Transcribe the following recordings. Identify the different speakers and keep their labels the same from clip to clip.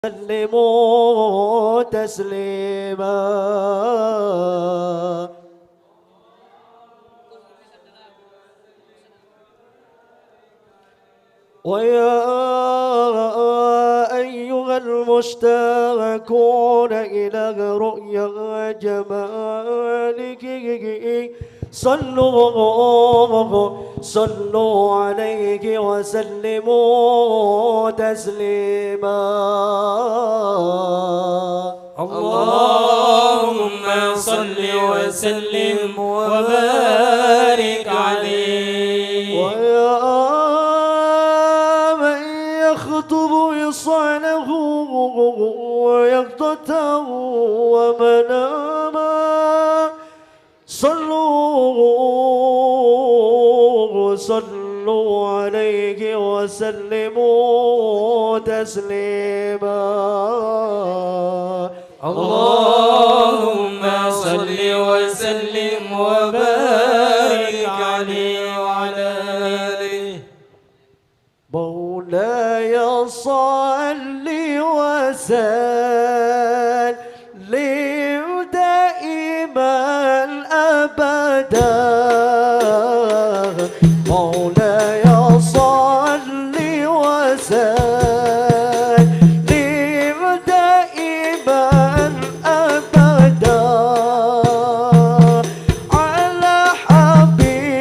Speaker 1: سلموا تسليما. ويا أيها المشتاقون إلى رؤيا جمالك صلوا عليه وسلموا تسليما.
Speaker 2: اللهم صل وسلم وبارك عليه.
Speaker 1: ويا من يخطب إصانه ويقطته ومناما صلوا عليه وسلموا تسليما.
Speaker 2: اللهم صل وسلم وبارك عليه وعلى آله.
Speaker 1: مولاي صل وسلم دائما أبدا. مولاي صل وسلم دائما أبدا على حبيبك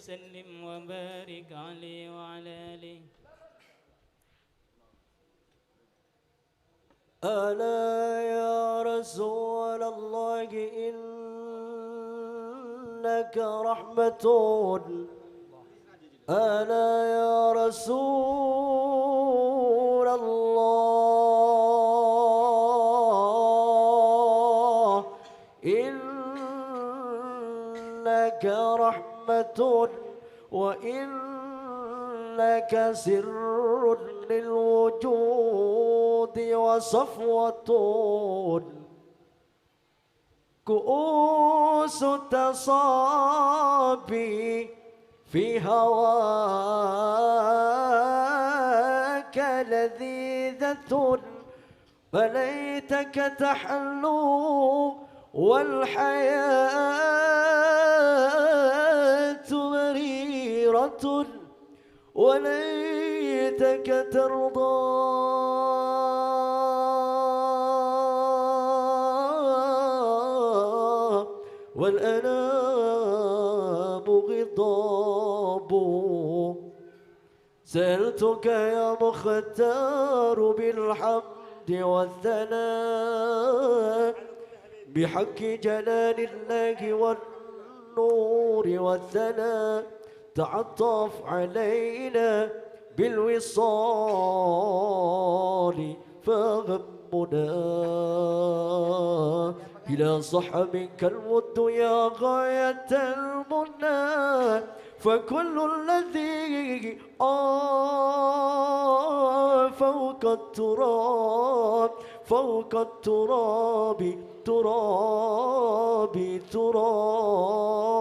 Speaker 2: وسلم وبارك عليه وعلى آله.
Speaker 1: ألا يا رسول الله إنك رحمة. ألا يا رسول الله إنك رحمة وإنك سر للوجود وصفوة كؤوس تصابي في هواك لذيذة فليتك تحلو والحياة مريرة وليتك ترضى والأنام غضاب. سألتك يا مختار بالحمد والثناء بحق جلال الله والنور والثناء تعطف علينا بالوصال فغمنا إلى صح منك الود يا غاية المنى فكل الذي فوق التراب فوق التراب تراب تراب.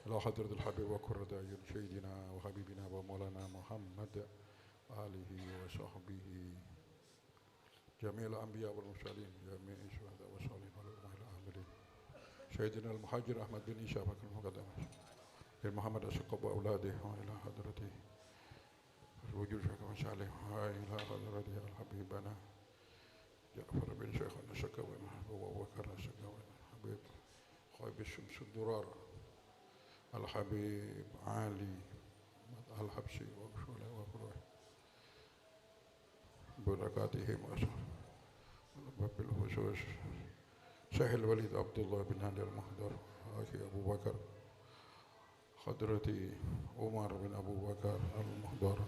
Speaker 3: إلى حضرة الحبيب وقرة أعين سيدنا وحبيبنا ومولانا محمد آله وصحبه جميع الأنبياء والمرسلين جميع الشهداء والصالحين والعلماء العاملين سيدنا المهاجر أحمد بن إيسى بكر المقدم لمحمد أشقب وأولاده وإلى حضرته الوجود شيخ صالح وإلى حضرته الحبيبنا جعفر بن شيخنا الشكوي وبكر الشكوي الحبيب خايب الشمس الدرار الحبيب علي الحبشي وشوله وفروه بركاتهم بالخصوص شيخ الوليد عبد الله بن هاني المحضر أخي أبو بكر حضرتي عمر بن أبو بكر المحضر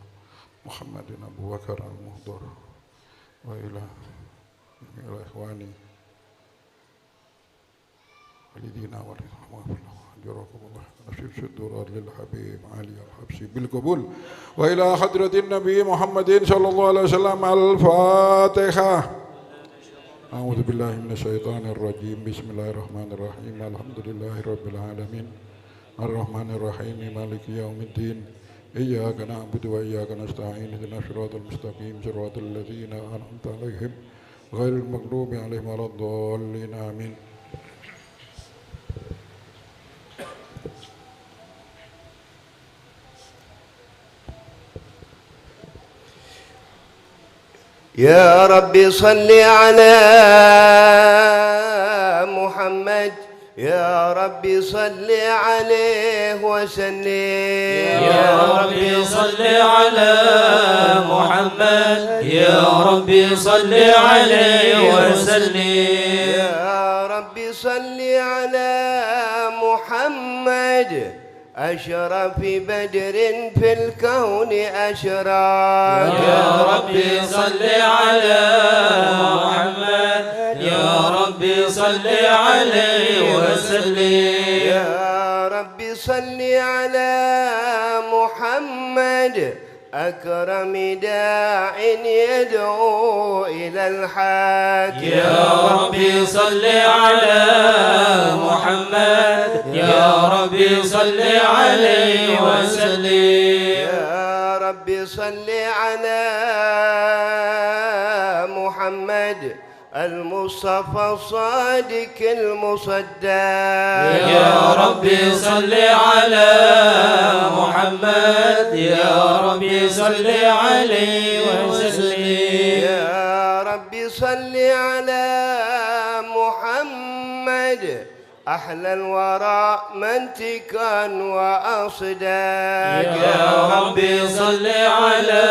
Speaker 3: محمد بن أبو بكر المحضر وإلى إخواني والدينا ورحمه الله جزاكم الله نشيب الدرار للحبيب علي الحبشي بالقبول وإلى حضرة النبي محمد صلى الله عليه وسلم الفاتحة. أعوذ بالله من الشيطان الرجيم بسم الله الرحمن الرحيم الحمد لله رب العالمين الرحمن الرحيم مالك يوم الدين إياك نعبد وإياك نستعين اهدنا الصراط المستقيم صراط الذين أنعمت عليهم غير المغضوب عليهم ولا الضالين آمين.
Speaker 4: يا رب صل على محمد يا رب صل عليه وسلم
Speaker 2: يا رب صل على محمد يا رب صل عليه وسلم
Speaker 4: يا رب صل على محمد أشرف بدر في الكون أشراق
Speaker 2: يا رب صل على محمد يا رب صل عليه وسلم
Speaker 4: يا رب صل على محمد أكرم داع يدعو إلى الحق
Speaker 2: يا رب صل على محمد يا رب صل عليه وسلم
Speaker 4: يا رب صل على محمد المصطفى الصادق المصدق.
Speaker 2: يا ربي صل على محمد، يا ربي صل عليه وسلم.
Speaker 4: يا ربي صل على محمد أحلى الورى منطقا وأصداق.
Speaker 2: يا ربي صل على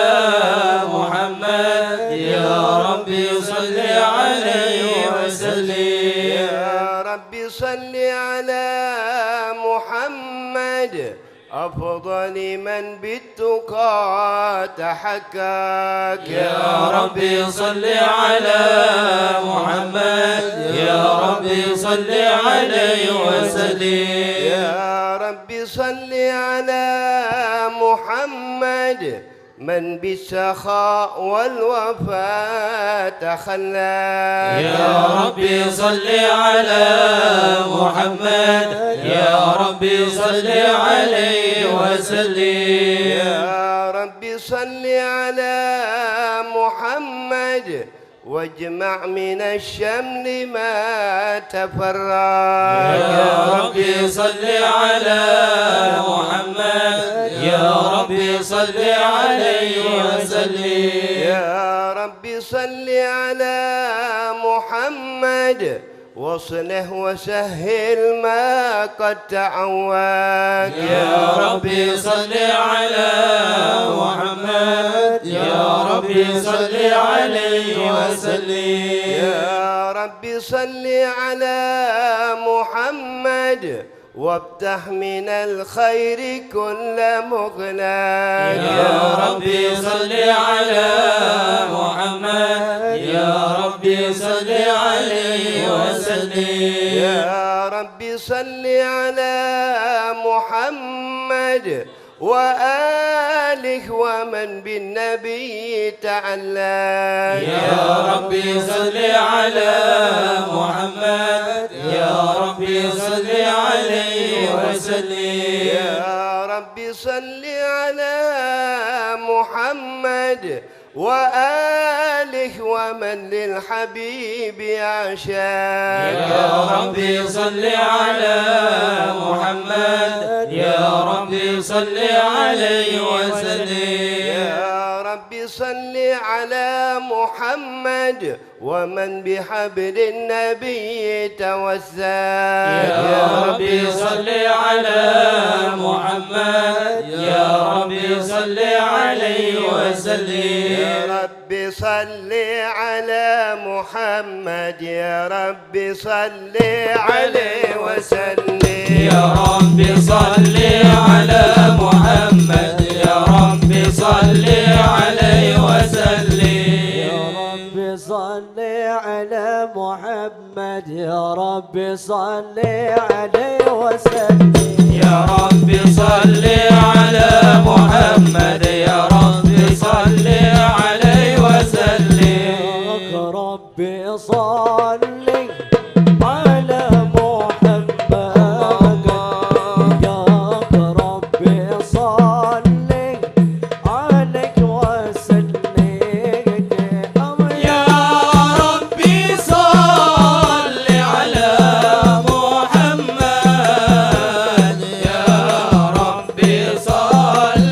Speaker 2: محمد، يا ربي صل عليه وسلم.
Speaker 4: يا ربي صل على محمد أفضل من بالتقى تحقق.
Speaker 2: يا ربي صل على محمد، يا ربي صل عليه وسلم.
Speaker 4: يا ربي صل على محمد من بالسخاء والوفاء تخلق.
Speaker 2: يا ربي صل على محمد، يا ربي صل عليه وسلم.
Speaker 4: يا ربي صل على محمد واجمع من الشمل ما تفرق.
Speaker 2: يا ربي صل على محمد، يا ربي صل عليه وسلم.
Speaker 4: يا ربي صل على محمد واصلح وسهل ما قد تعود.
Speaker 2: يا ربي صل على محمد، يا ربي صل عليه وسلم.
Speaker 4: يا ربي صل على محمد وافتح من الخير كل مغلاق.
Speaker 2: يا ربي صل على محمد، يا ربي صل عليه وسلم.
Speaker 4: يا ربي صل على محمد وآله ومن بالنبي تعلق.
Speaker 2: يا ربي صل على محمد، يا ربي صل عليه وسلم.
Speaker 4: يا ربي صل على محمد وآله ومن للحبيب عشاق.
Speaker 2: يا ربي صل على محمد، يا ربي صل عليه وسلم.
Speaker 4: يا ربي صل على محمد ومن بحبل النبي توسل.
Speaker 2: يا ربي صل على محمد، يا ربي صل عليه وسلم.
Speaker 4: يا ربي صل على محمد، يا ربي صل عليه وسلم.
Speaker 2: يا ربي صل على محمد، يا ربي صل عليه وسلم.
Speaker 1: يا رب صل على محمد، يا رب صل عليه وسلم.
Speaker 2: يا ربي صل على محمد، يا ربي صل عليه وسلم.
Speaker 1: يا ربي صل على محمد، يا ربي صل عليك وسلم.
Speaker 2: يا ربي صل على محمد، يا ربي صل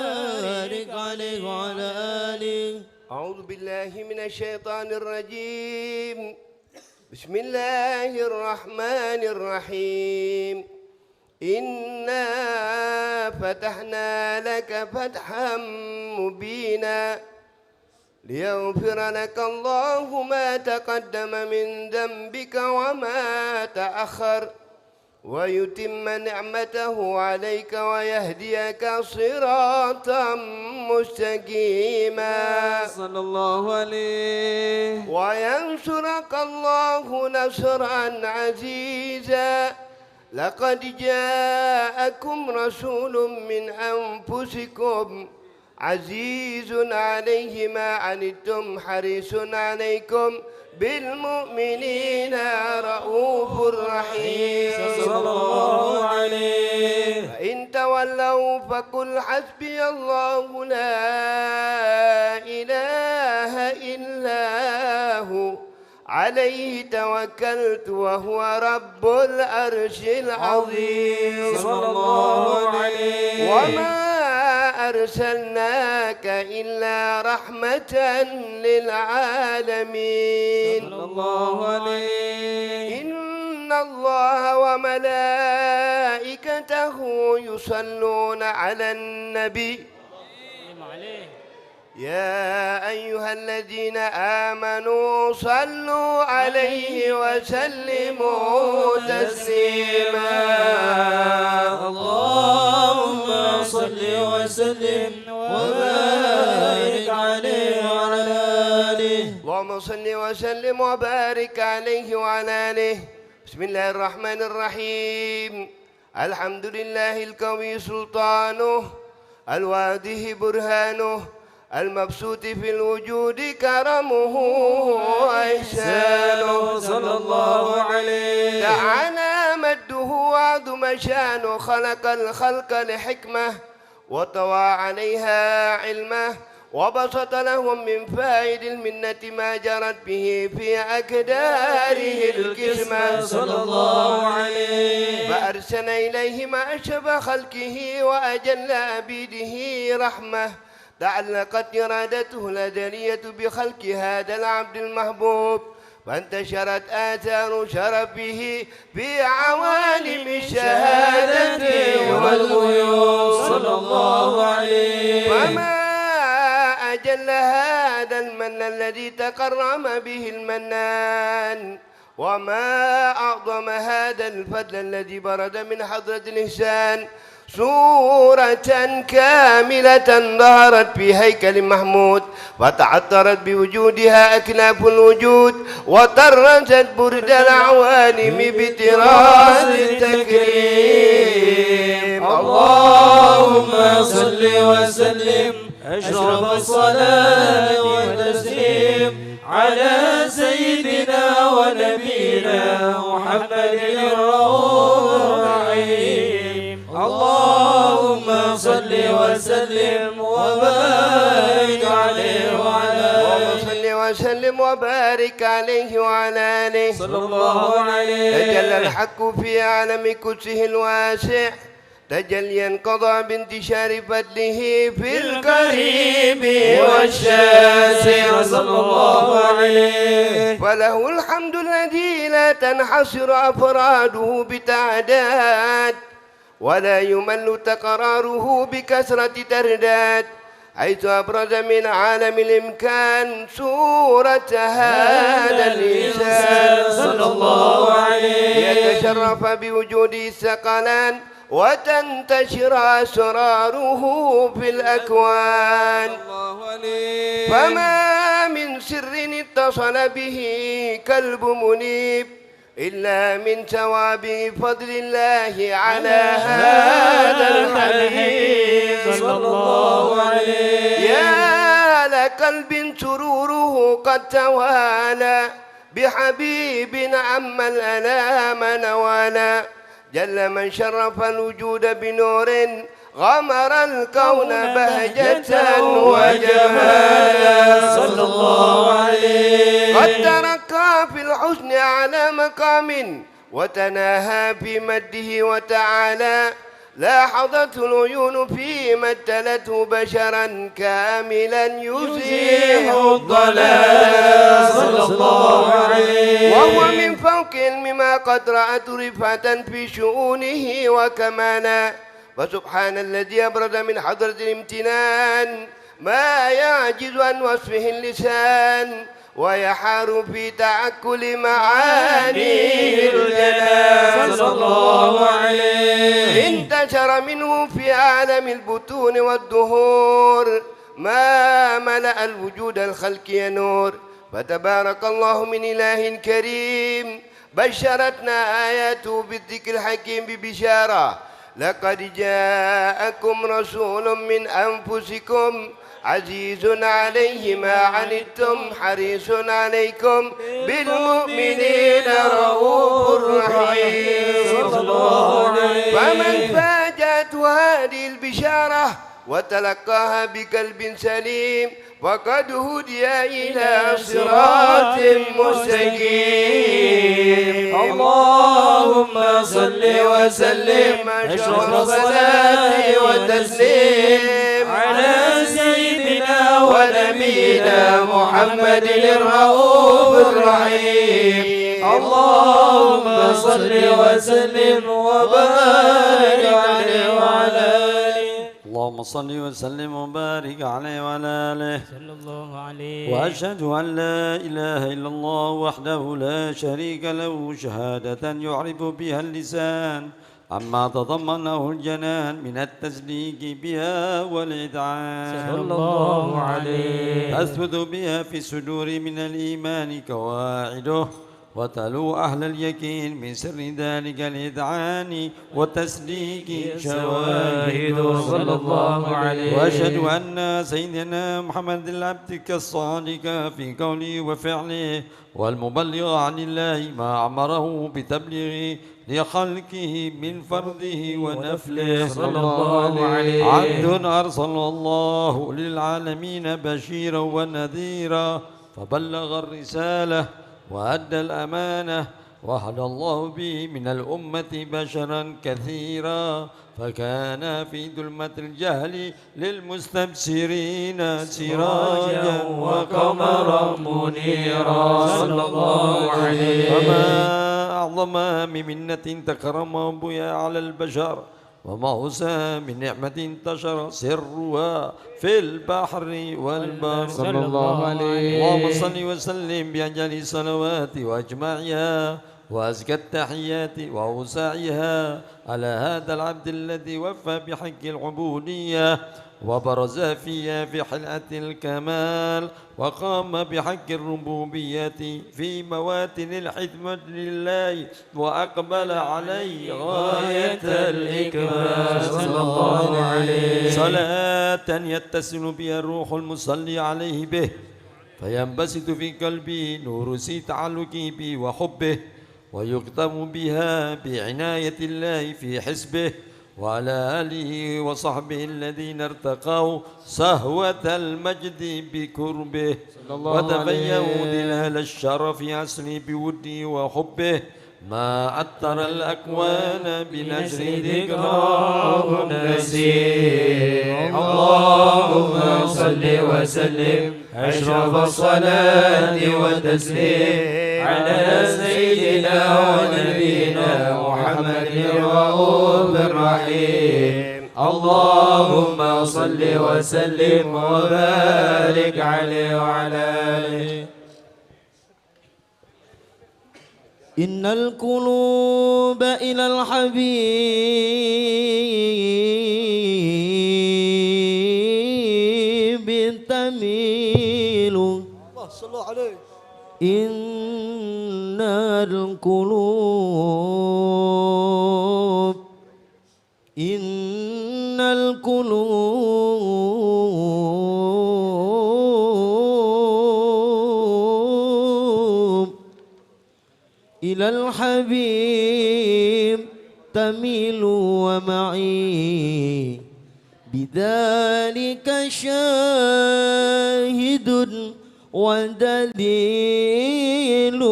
Speaker 2: وبارك عليه وعلى آله.
Speaker 4: أعوذ بالله من الشيطان الرجيم. بسم الله الرحمن الرحيم. إنا فتحنا لك فتحا مبينا ليغفر لك الله ما تقدم من ذنبك وما تأخر ويتم نعمته عليك ويهديك صراطا مستقيما
Speaker 1: صلى الله عليه
Speaker 4: وينصرك الله نصرا عزيزا. لقد جاءكم رسول من أنفسكم عزيز عليه ما عنتم حريص عليكم بالمؤمنين رؤوف رحيم
Speaker 1: صلى الله عليه.
Speaker 4: فإن تولوا فقل حسبي الله لا إله إلا هو عليه توكلت وهو رب العرش العظيم
Speaker 1: صلى الله عليه.
Speaker 4: وما أرسلناك إلا رحمة للعالمين
Speaker 1: صلى الله عليه.
Speaker 4: إن الله وملائكته يصلون على النبي يا أيها الذين آمنوا صلوا عليه وسلموا تسليما.
Speaker 2: اللهم صل وسلم وبارك عليه وعلى آله.
Speaker 4: اللهم صل وسلم وبارك عليه وعلى آله. بسم الله الرحمن الرحيم. الحمد لله القوي سلطانه الواضح برهانه المبسوط في الوجود كرمه وإحسانه
Speaker 1: صلى الله عليه.
Speaker 4: تعالى مده وعظم شانه خلق الخلق لحكمة وطوى عليها علمه وبسط لهم من فائد المنة ما جرت به في أكداره القسمة
Speaker 1: صلى الله عليه.
Speaker 4: فأرسل إليه ما أشبه خلقه وأجل عبيده رحمة تعلقت إرادته الأزلية بخلق هذا العبد المحبوب فانتشرت آثار شرفه في عوالم الشهادة والغيوب
Speaker 1: صلى الله عليه.
Speaker 4: وما أجل هذا المن الذي تكرم به المنان وما أعظم هذا الفضل الذي برد من حضرة الإحسان صورة كاملة ظهرت في هيكل محمود وتعطرت بوجودها أكناف الوجود وطرزت برد العوالم بطراز التكريم.
Speaker 1: اللهم صل وسلم أشرف الصلاة والتسليم على سيدنا ونبينا محمد الرؤوف الرحيم. اللهم صل وسلم وبارك عليه وعلى آله.
Speaker 4: صل وسلم وبارك عليه وعلى آله
Speaker 1: صلى الله عليه.
Speaker 4: تجلى الحق في عالم قدسه الواسع تجليا قضى بانتشار فضله في القريب والشاسع
Speaker 1: صلى الله عليه.
Speaker 4: وله الحمد الذي لا تنحصر أفراده بتعداد ولا يمل تقراره بكثرة ترداد حيث أبرز من عالم الإمكان صورة هذا الإنسان
Speaker 1: صلى الله عليه.
Speaker 4: يتشرف بوجوده الثقلان وتنتشر أسراره في الأكوان فما من سر اتصل به كلب منيب إلا من ثواب فضل الله على هذا الحبيب
Speaker 1: صلى الله عليه.
Speaker 4: يا لقلب سروره قد توالى بحبيب عم الألام نوالا جل من شرف الوجود بنور غمر الكون بهجة وجمالا
Speaker 1: صلى الله عليه.
Speaker 4: قد ترقى في الحسن على مقام وتناهى في مده وتعالى لاحظته العيون في مثلته بشرا كاملا يزيح
Speaker 1: الضلال صلى الله عليه
Speaker 4: وهو من فوق علم ما قد رأت رفعة في شؤونه وكمانا فسبحان الذي أبرز من حضرة الامتنان ما يعجز عن وصفه اللسان ويحار في تعكل معانيه الجلال
Speaker 1: صلى الله عليه
Speaker 4: انتشر منه في عالم البطون والدهور ما ملأ الوجود الخلقي نور فتبارك الله من إله كريم بشرتنا آياته بالذكر الحكيم ببشارة لقد جاءكم رسول من أنفسكم عزيز عليه ما عنتم حريص عليكم بالمؤمنين رؤوف رحيم
Speaker 1: صلى الله عليه
Speaker 4: فمن فاجأته هذه البشارة وتلقاها بقلب سليم فقد هدي إلى صراط مستقيم
Speaker 1: اللهم صل وسلم أشرف صلاة وتسليم
Speaker 4: على
Speaker 1: سيدنا ونبينا محمد الرؤوف الرحيم اللهم صل وسلم وبارك عليه وعلى آله
Speaker 5: اللهم صل وسلم وبارك عليه وعلى آله
Speaker 2: صلى الله عليه
Speaker 5: وأشهد أن لا إله إلا الله وحده لا شريك له شهادة يعرف بها اللسان عما تضمنه الجنان من التصديق بها والإذعان
Speaker 2: صلى الله عليه
Speaker 5: تثبت بها في الصدور من الإيمان قواعده وتلو أهل اليقين من سر ذلك الإذعان والتصديق شواهده
Speaker 2: صلى الله عليه
Speaker 5: وأشهد أن سيدنا محمد العبد الصادق في قوله وفعله والمبلغ عن الله ما أمره بتبليغه لخلقه من فرضه ونفله
Speaker 2: صلى الله عليه
Speaker 5: عبد أرسل الله للعالمين بشيرا ونذيرا فبلغ الرسالة وأدى الأمانة وهدى الله به من الأمة بشرا كثيرا فكان في ظلمة الجهل للمستبصرين سراجا وقمرا منيرا
Speaker 1: صلى الله عليه
Speaker 5: فما أعظم من منة تكرم بها على البشر وما أوسى من نعمة انتشر سرها في البحر والبر
Speaker 2: صلى الله عليه
Speaker 5: اللهم صل وسلم بأجل الصلوات وأجمعها وأزكى التحيات وأوسعها على هذا العبد الذي وفى بحق العبودية وبرز فيها في حلقة الكمال وقام بحق الربوبية في مواتن الحكمة لله وأقبل عليه غاية الإكمال
Speaker 1: صلى الله عليه
Speaker 5: صلاة يتصل بها الروح المصلي عليه به فينبسط في قلبي نور تعلقي به وحبه ويختم بها بعناية الله في حسبه وعلى آله وصحبه الذين ارتقوا صهوة المجد بكربه وتبينوا دلال الشرف عسري بوده وحبه ما عطر الأكوان بنشر ذكراهم نسيم
Speaker 1: اللهم صل وسلم أشرف الصلاة والتسليم على سيدنا ونبينا محمد الرؤوف الرحيم اللهم صل وسلم وبارك عليه وعلى آله
Speaker 6: إن القلوب إلى الحبيب تميل إن القلوب إلى الحبيب تميل ومعي بذلك شاهد ودليل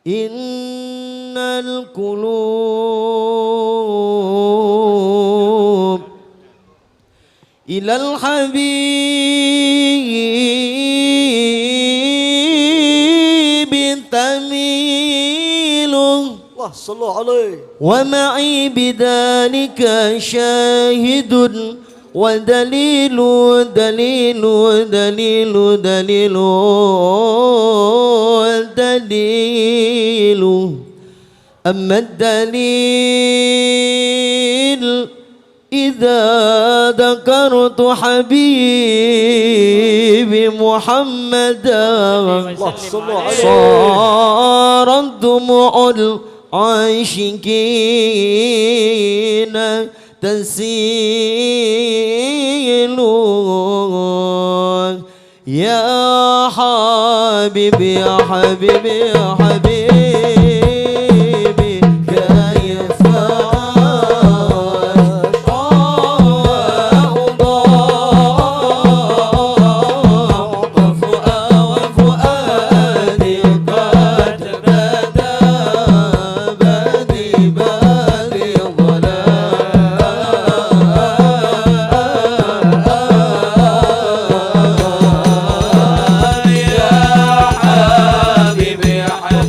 Speaker 6: إن القلوب إلى الحبيب تميل
Speaker 1: الله صلوا عليه
Speaker 6: ومعي بذلك شاهد ودليل دليل دليل دليل دليل أما الدليل إذا ذكرت حبيبي محمدا صارت دموع العاشقين تسيل يا حبيبي يا حبيبي يا حبيبي كيف وفؤادي قد بدا بدي بدي
Speaker 1: يا حبيبي يا حبيبي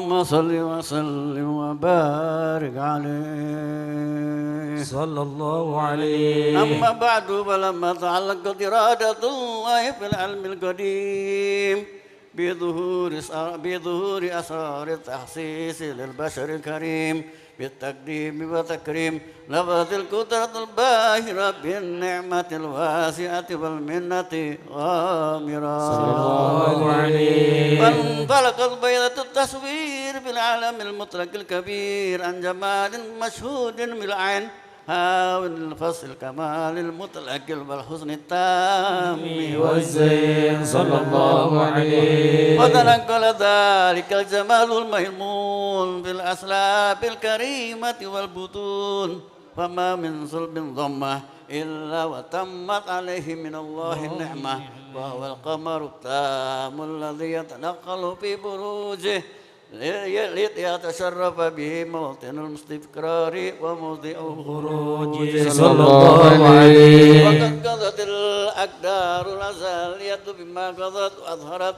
Speaker 1: اللهم صل وسلم وبارك عليه
Speaker 6: صلى الله عليه.
Speaker 1: أما بعد فلما تعلقت إرادة الله في العلم القديم بظهور أسرار التحسيس للبشر الكريم بالتقديم وتكريم لفظ القدرة الباهرة بالنعمة الواسعة والمنة غامرة
Speaker 6: صلى الله عليه.
Speaker 1: فانطلقت بيضة التصوير في العالم المطلق الكبير عن جمال مشهود بالعين هاون الفصل الكمال المطلق والحسن التام
Speaker 6: والزين صلى الله عليه.
Speaker 1: وتنقل ذلك الجمال الميمون في الأسلاب الكريمة والبطون فما من صلب ضمه إلا وتمت عليه من الله النعمة وهو القمر التام الذي يتنقل في بروجه ليتشرف به موطن الاستقرار وموضع الخروج
Speaker 6: صلى الله عليه.
Speaker 1: وقد قضت الأقدار الأزلية بما قضت وأظهرت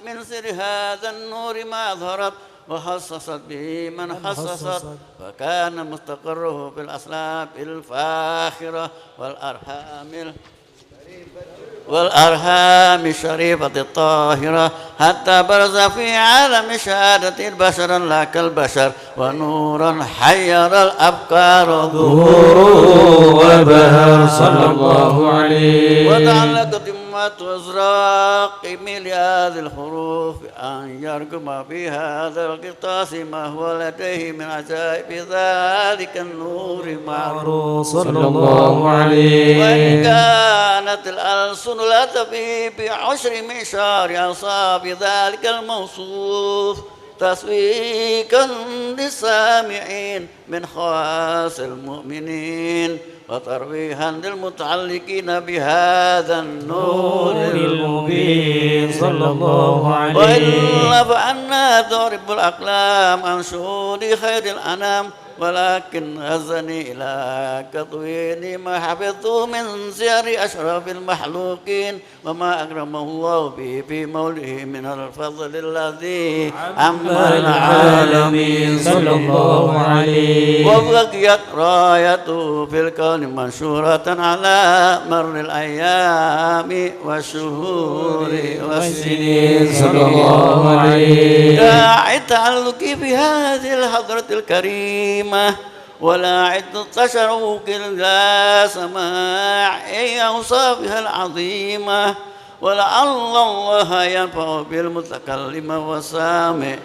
Speaker 1: من سر هذا النور ما أظهرت وخصصت به من خصصت فكان مستقره في الأسلاب الفاخرة والأرحام الشريفة الطاهرة حتى برز في عالم شهادة البشر لا كالبشر ونورا حير الأبكار
Speaker 6: ظهوره وبهر صلى الله عليه.
Speaker 1: وتعلقت أمة إزراق من هذه الحروف أن يرقم في هذا القطاس ما هو لديه من عجائب ذلك النور معروف
Speaker 6: صلى الله عليه.
Speaker 1: وإن كانت الألسن لا تفي بعشر معشار أوصاف ذلك الموصوف تسويقا للسامعين من خواص المؤمنين وترويها للمتعلقين بهذا النور
Speaker 6: المبين صلى الله عليه.
Speaker 1: وإلا فأنا تضرب الأقلام عن شهود خير الأنام ولكن غزني إلى تطويل ما حفظته من سير أشرف المخلوقين وما أكرمه الله به في موله من الفضل الذي عما العالمين
Speaker 6: صلى الله عليه.
Speaker 1: وبقيت رايته في الكون منشورة على مر الأيام والشهور والسنين
Speaker 6: صلى الله عليه.
Speaker 1: داعي التعلق بهذه الحضرة الكريمة ولا عد التشوق إلى سماع أوصافها العظيمة ولعل الله ينفع بالمتكلم والسامع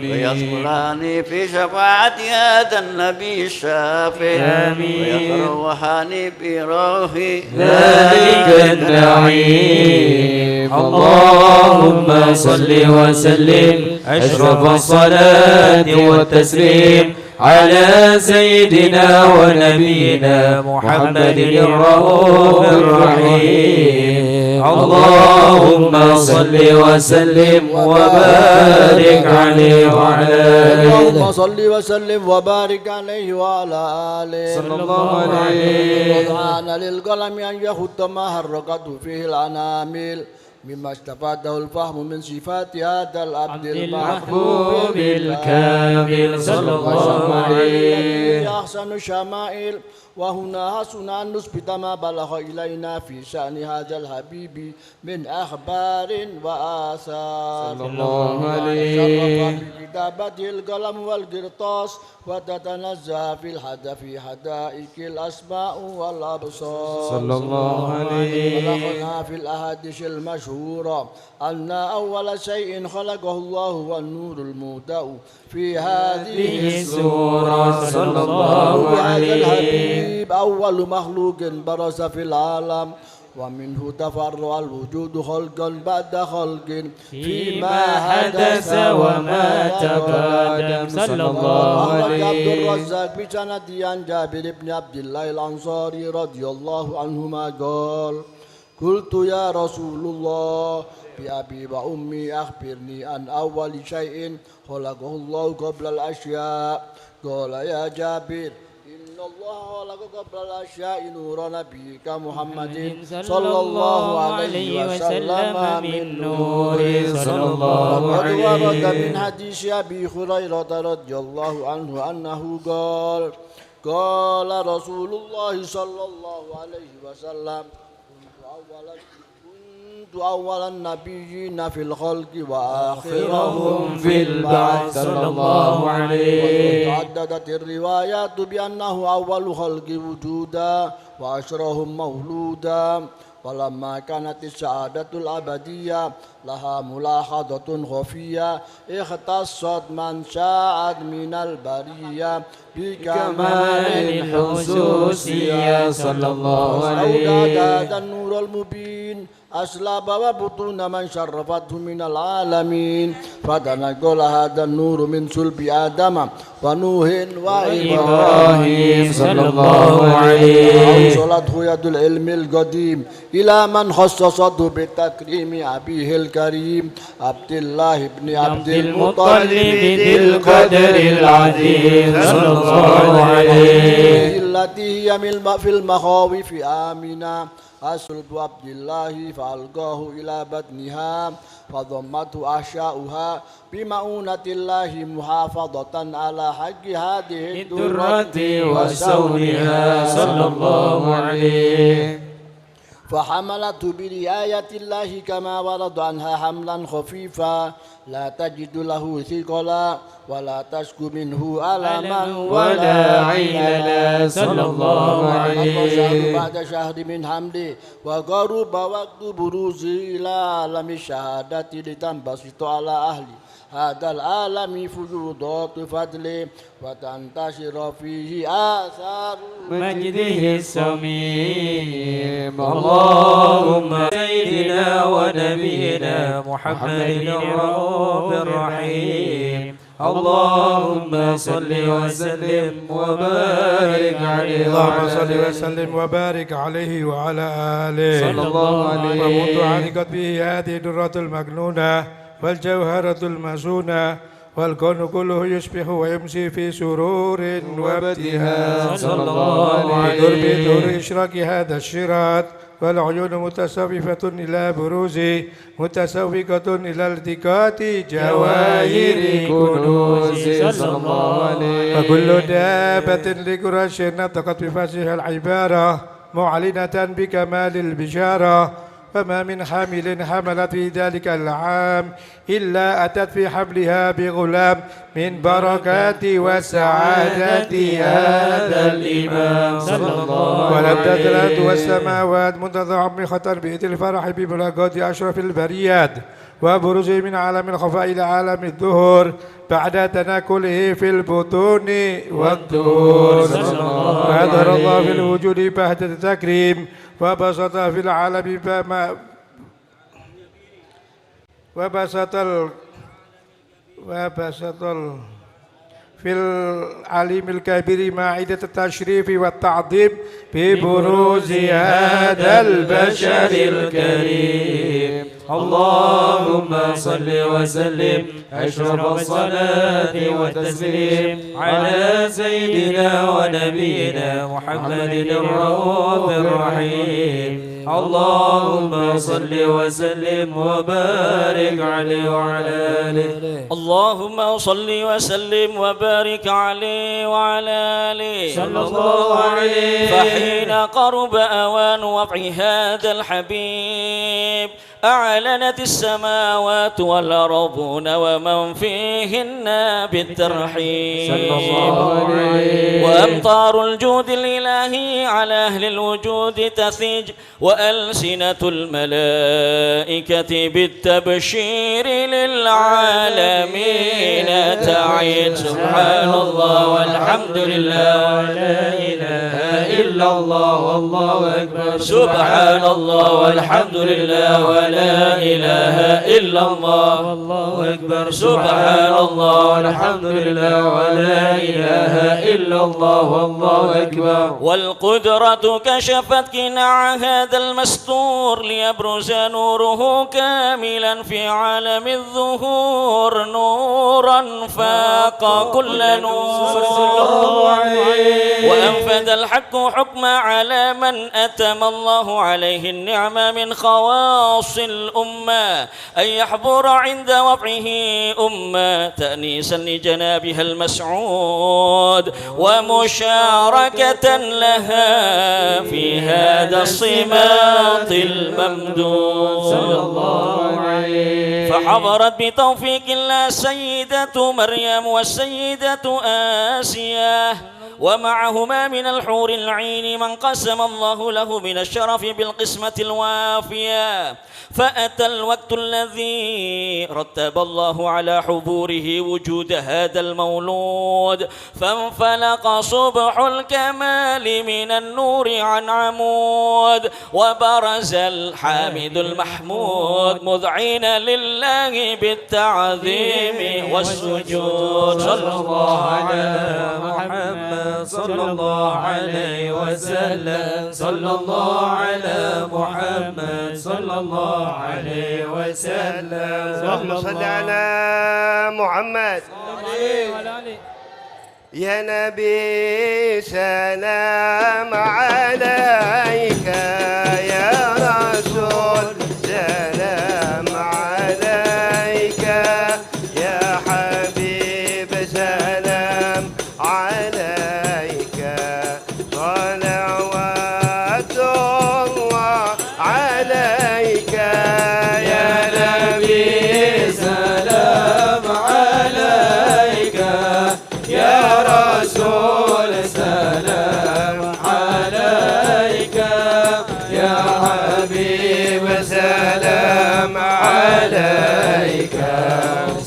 Speaker 1: ويدخلاني في شفاعة هذا النبي الشافع ويتروحاني بروحي
Speaker 6: ذلك النعيم. اللهم صل وسلم أشرف الصلاة والتسليم على سيدنا ونبينا محمد الرؤوف الرحيم. اللهم صل وسلم وبارك عليه وعلى آله.
Speaker 1: اللهم صل وسلم وبارك عليه وعلى آله
Speaker 6: صلى الله عليه.
Speaker 1: وكان للقلم أن يخط ما حركته فيه الأنامل مما استفاده الفهم من صفات هذا العبد
Speaker 6: المحبوب الكامل صلى الله عليه.
Speaker 1: أحسن الشمائل وهنا حسن أن نثبت ما بلغ إلينا في شأن هذا الحبيب من أخبار وآثار
Speaker 6: صلى الله عليه.
Speaker 1: شرف بكتابته القلم والقرطاس وتتنزه في حدائق الأسماء والأبصار
Speaker 6: صلى الله عليه.
Speaker 1: بلغنا في الأحاديث المشهورة أن أول شيء خلقه الله هو النور المهدأ في هذه
Speaker 6: السورة صلى الله عليه.
Speaker 1: الحبيب أول مخلوق برز في العالم ومنه تفرع الوجود خلقا بعد خلق
Speaker 6: فيما حدث وما تقدم صلى الله عليه.
Speaker 1: عبد الرزاق بسند عن جابر بن عبد الله الأنصاري رضي الله عنهما قال قلت يا رسول الله بأبي وأمي أخبرني عن أول شيء خلقه الله قبل الأشياء قال يا جابر إن الله خلق قبل الأشياء نور نبيك محمد صلى الله عليه وسلم من نور
Speaker 6: صلى الله
Speaker 1: وقد
Speaker 6: عليه.
Speaker 1: ورد من حديث أبي هريرة رضي الله عنه أنه قال قال رسول الله صلى الله عليه وسلم كنت أول النبيين في الخلق وآخرهم
Speaker 6: في البعث صلى الله عليه.
Speaker 1: وتعددت الروايات بأنه أول خلق وجودا وأشرهم مولودا. ولما كانت السعادة الأبدية لها ملاحظة خفية اختصت من شاءت من البرية بكمال
Speaker 6: الحسوسية صلى الله عليه.
Speaker 1: أودع هذا النور المبين أسلاب وبطون من شرفته من العالمين فتنقل هذا النور من صلب آدم ونوح وإبراهيم
Speaker 6: صلى الله عليه.
Speaker 1: أوصلته يد العلم القديم إلى من خصصته بتكريم أبيه الكريم عبد الله بن عبد المطلب
Speaker 6: ذي القدر العظيم صلى الله عليه.
Speaker 1: التي هي في المخاوف آمنة أصلب عبد الله فألقاه إلى بطنها فضمته أحشاؤها بمؤونة الله محافظة على حق هذه
Speaker 6: الدرة وسونها صلى الله عليه.
Speaker 1: فحملته برعاية الله كما ورد عنها حملا خفيفا لا تجد له ثقلا ولا تشكو منه ألما
Speaker 6: ولا عينا صلى الله عليه.
Speaker 1: بعد شهر من حمله وقرب وقت بروزه إلى عالم الشهادة لتنبسط على أهل هذا العالم فيوضات فضله وتنتشر فيه آثار
Speaker 6: مجده السميم. اللهم سيدنا ونبينا محمد الرؤوف الرحيم. اللهم صل وسلم وبارك عليه
Speaker 3: اللهم صل وسلم وبارك عليه وعلى آله
Speaker 6: صلى الله عليه.
Speaker 3: ومنذ علقت به هذه الدرة المكنونة والجوهرة المزونة والكون كله يصبح ويمسي في سرور وابتهاج
Speaker 6: صلى الله عليه.
Speaker 3: بدور إشراك هذا الشراط والعيون متصوفة إلى بروزه متسوقة إلى التقاط جواهر
Speaker 6: كنوز صلى الله عليه.
Speaker 3: وكل دابة لقريش نطقت بفصيح العبارة معلنة بكمال البشارة فما من حامل حملت في ذلك العام إلا أتت في حملها بغلام من بركات وسعادة هذا الإمام
Speaker 6: صلى الله
Speaker 3: ولم
Speaker 6: عليه.
Speaker 3: تزل والسماوات متضعمخة بإذن الفرح بملاقات أشرف البريات وبروزه من عالم الخفاء إلى عالم الظهور بعد تناكله في البطون والدهور. فأظهر الله في الوجود بهجة التكريم وبسط في العالم في العليم الكبير مائدة التشريف والتعظيم ببروز هذا البشر الكريم.
Speaker 6: اللهم صل وسلم أشرف الصلاة والتسليم على سيدنا ونبينا محمد الرؤوف الرحيم. اللهم صل وسلم وبارك عليه وعلى آله.
Speaker 2: اللهم صل وسلم وبارك عليه وعلى آله
Speaker 6: صلى الله عليه.
Speaker 2: فحين قرب أوان وضع هذا الحبيب أعلنت السماوات والأرضون ومن فيهن بالترحيب
Speaker 6: صلى الله عليه.
Speaker 2: وأمطار الجود الإلهي على أهل الوجود تثيج وألسنة الملائكة بالتبشير للعالمين تعيد. سبحان الله والحمد لله ولا إله
Speaker 6: إلا الله والله أكبر
Speaker 1: سبحان الله والحمد لله ولا إله إلا الله
Speaker 6: والله أكبر
Speaker 1: سبحان الله
Speaker 6: والحمد لله ولا إله إلا الله والله أكبر.
Speaker 1: والقدرة كشفت قناع هذا المستور ليبرز نوره كاملا في عالم الظهور نورا فاق كل نور وأنفذ الحق حكم على من أتم الله عليه النعمة من خواص الأمة أن يحضر عند وضعه أمة تأنيسا لجنابها المسعود ومشاركة لها في هذا الصمات الممدود
Speaker 6: صلى الله عليه.
Speaker 1: فحضرت بتوفيق الله سيدة مريم والسيدة آسيا ومعهما من الحور العين من قسم الله له من الشرف بالقسمة الوافية فأتى الوقت الذي رتب الله على حضوره وجود هذا المولود فانفلق صبح الكمال من النور عن عمود وبرز الحامد المحمود مذعين لله بالتعظيم والسجود صلى الله على محمد
Speaker 6: صلى الله عليه وسلم صلى الله على محمد صلى الله عليه وسلم.
Speaker 4: اللهم صل على محمد يا نبي سلام عليك يا رسول سلام عليك يا حبيب سلام عليك صلوات الله عليك يا نبي
Speaker 6: سلام عليك يا رسول سلام عليك يا حبيب سلام عليك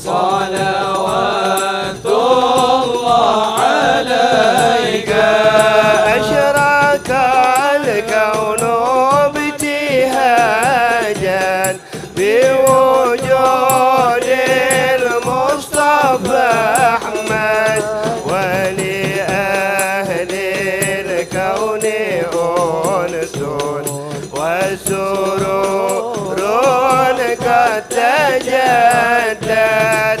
Speaker 6: صلوات الله عليك. أشرك الكون ابتهاجا بوجود المصطفى أحمد ولأهل الكون أنس وسرور قد تجدد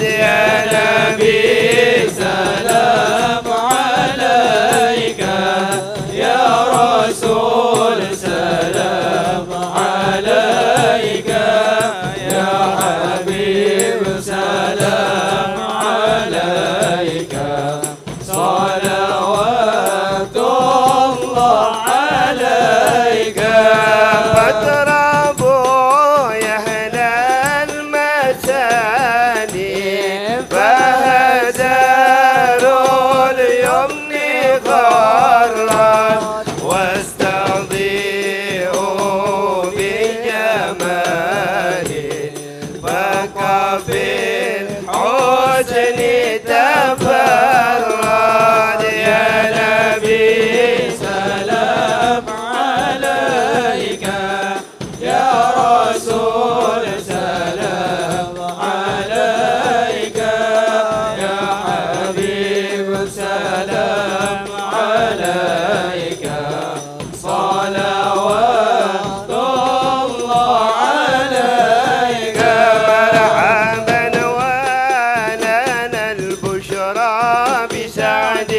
Speaker 6: يا نبي سلام عليك يا رسول سلام عليك يا حبيب سلام عليك صلوات الله عليك. فاضربوا يا أهل المساني فهدروا اليمن غرا واستضيئوا بجماله فكفي الحسن تفرد يا نبي سلام عليك يا رسول سلام عليك يا حبيب سلام عليك صلوات الله عليك. مرحبا ولنا البشرى بسعد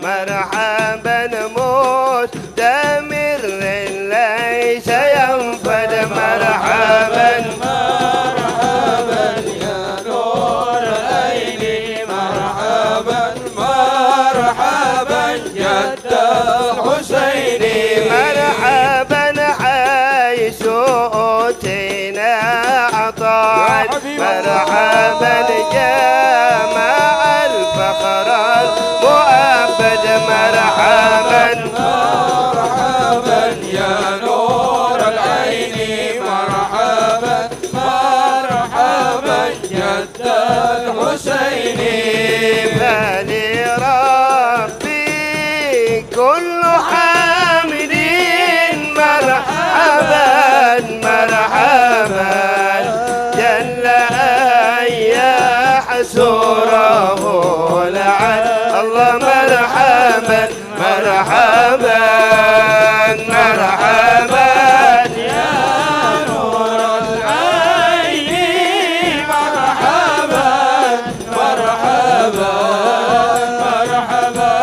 Speaker 6: مرحبا مستمر ليس ينفد مرحبا مرحبا يا نور العين مرحبا مرحبا جد الحسين مرحبا حيث أوتينا عطاء مرحبا جمع الفخر المؤبد مرحبا مرحبا يا نور العين مرحبا مرحبا جد الحسين. فلربي كل حمد
Speaker 4: الله لعن الله مرحبا مرحبا مرحبا
Speaker 6: يا نور العين مرحبا مرحبا مرحبا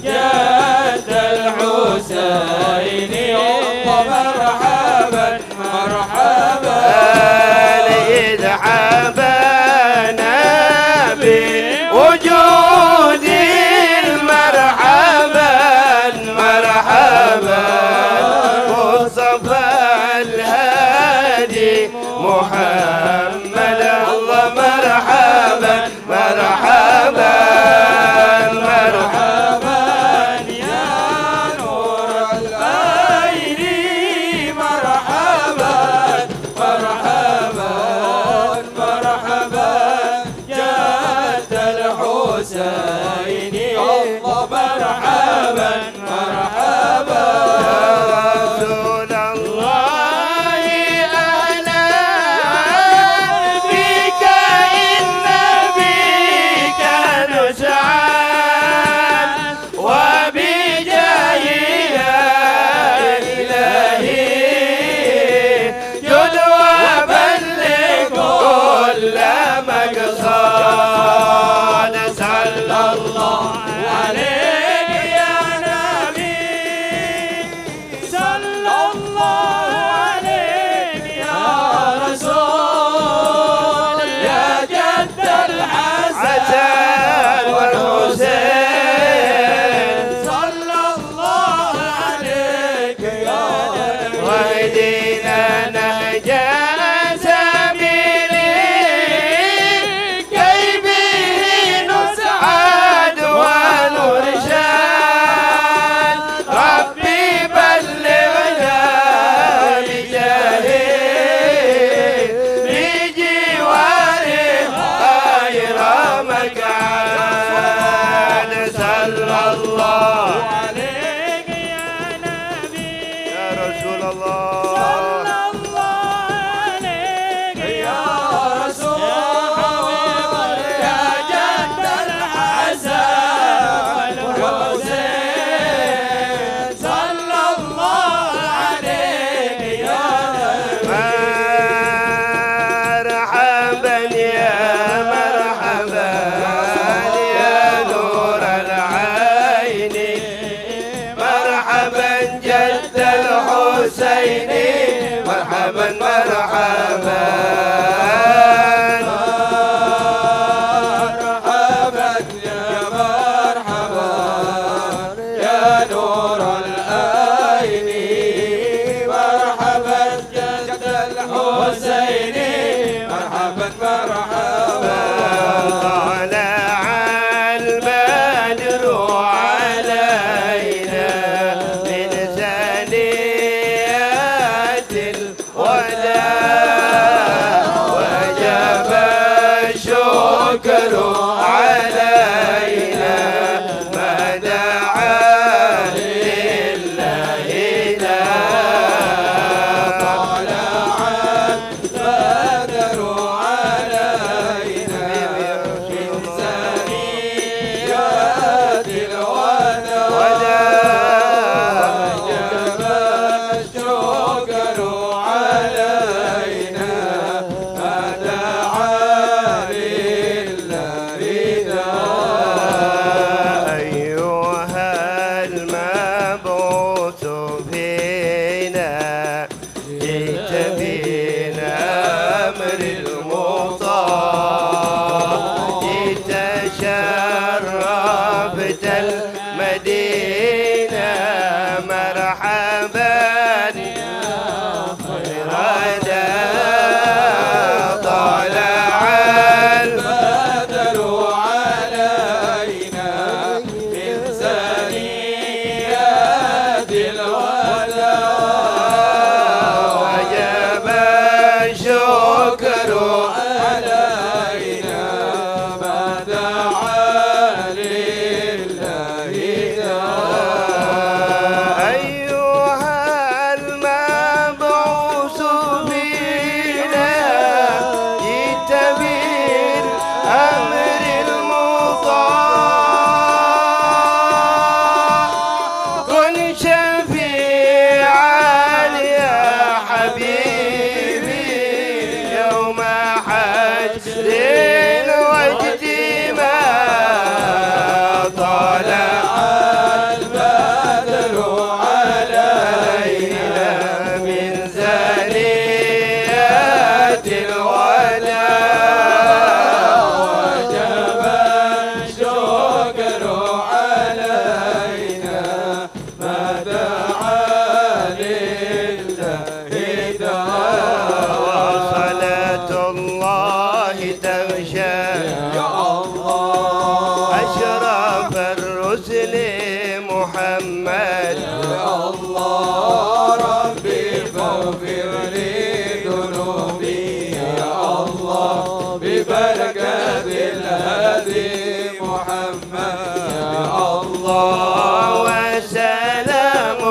Speaker 6: جد الحسين مرحبا مرحبا
Speaker 4: ليد حبانا بوجود مرحبا مرحبا مصطفى الهادي محمد الله مرحبا مرحبا مرحبا
Speaker 6: يا نور العين مرحبا مرحبا مرحبا جد الحسين الله مرحبا مرحبا
Speaker 4: رسول الله أهلا بك إن بك نسعد وبجاه يا إلهي جد وبلغ كل مقصد صلى الله
Speaker 6: عليك يا
Speaker 4: محمد.
Speaker 5: يا الله ربي فاغفر لي ذنوبي يا الله ببركة الهادي محمد يا الله.
Speaker 4: وسلام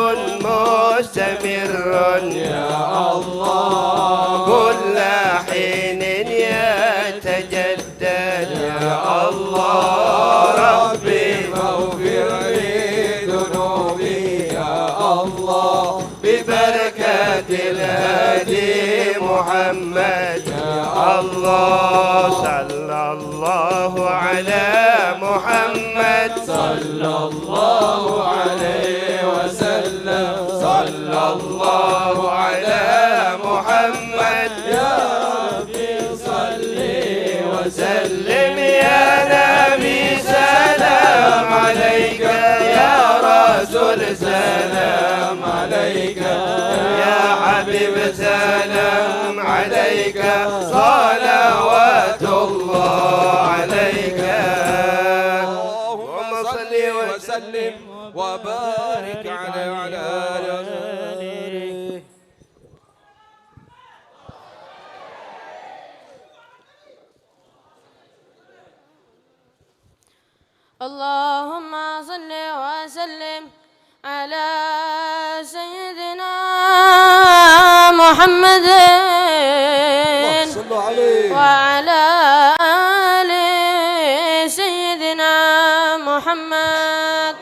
Speaker 4: مستمر
Speaker 5: يا الله
Speaker 4: كل حين يتجدد يا الله. ربي
Speaker 5: فاغفر لي ذنوبي يا الله
Speaker 4: ببركة الهادي محمد يا الله. صلى الله على محمد
Speaker 5: صلى الله عليه وسلم. صلى الله على محمد يا ربي صل وسلم
Speaker 4: يا نبي سلام عليك يا رسول سلام عليك يا حبيب سلام عليك صلوات الله عليك. اللهم صل وسلم
Speaker 5: وبارك عليه وعلى آله.
Speaker 7: اللهم صل وسلم على سيدنا محمد وعلى آل سيدنا محمد.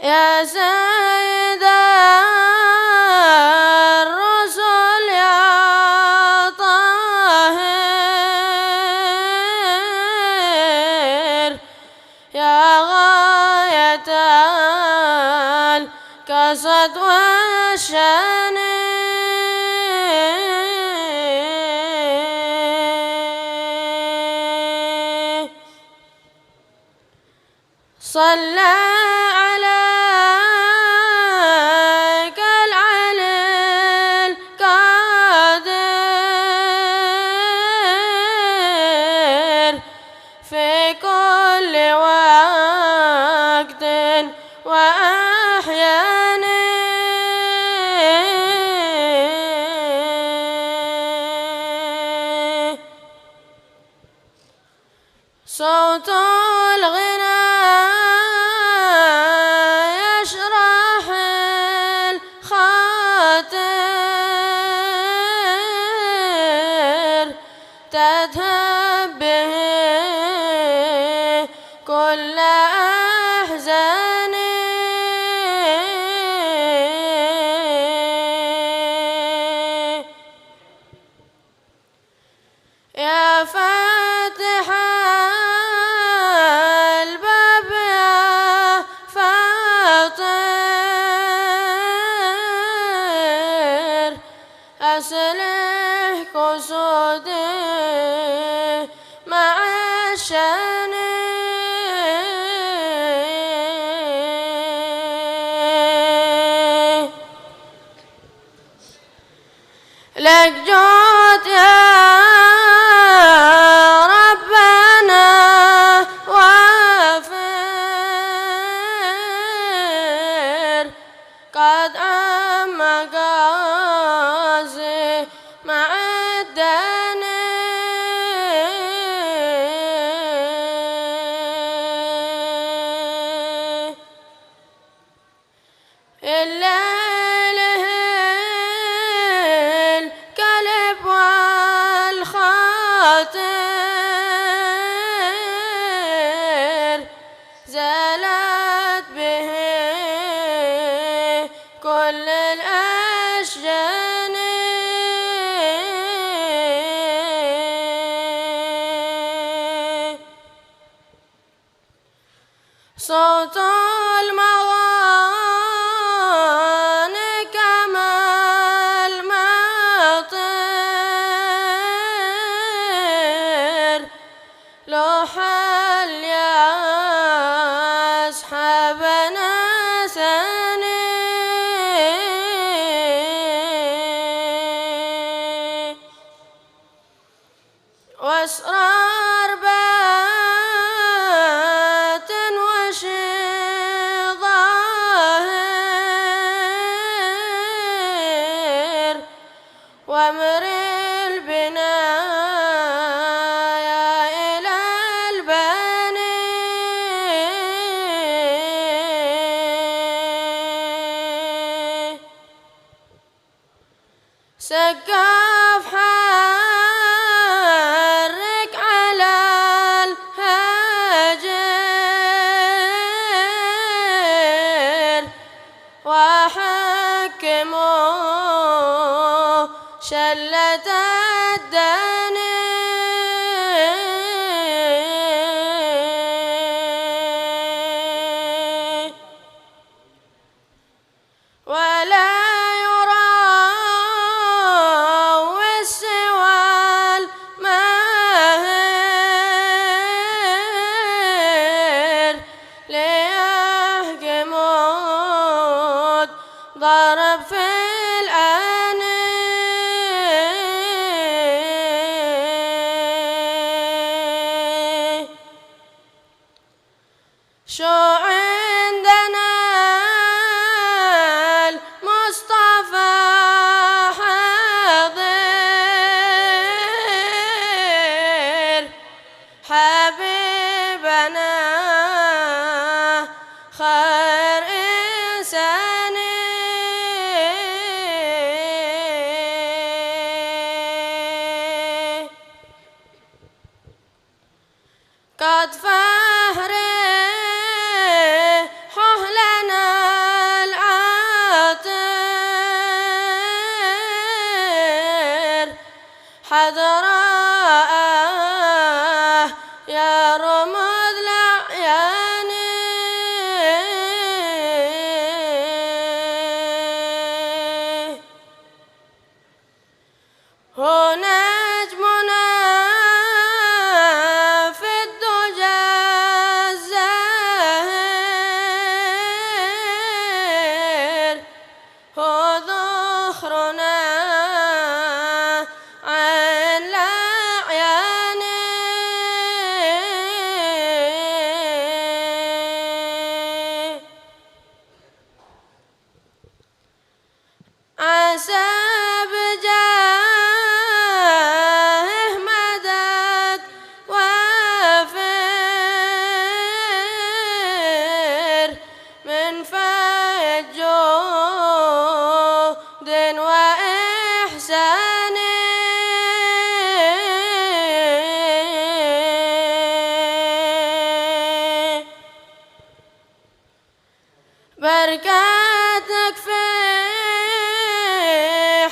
Speaker 7: يا سيد الرسل يا طاهر يا غاية الكسد والشان صلى عليك العلي القادر في كل وقت وأحيان. صوت الغنى يشرح الخاطر تذهب به كل أحزان. يا فاتح الباب يا فاطر أصلح قصودي مع الشان. لك جود يا ربنا وافر قد عم قاسي مع الدين. الليل الكلب والخاطر زالت به كل الأشجان. صوت المغاني كما المطر لوح يصحبنا سني. واسرار شلت الدنيا ولا يراوي سوى الماهر ليحكم ضرب في الآن شو عندنا المصطفى حاضر حبيبنا خير إنسان قد فهره لنا العاطر حضراء يا رمض الأعيان هو نجمنا في الدجى الزاهر هو ذخرنا عن الأعيان عسى بجاهه مدد وافر من فيض جود وإحسان بركاتك في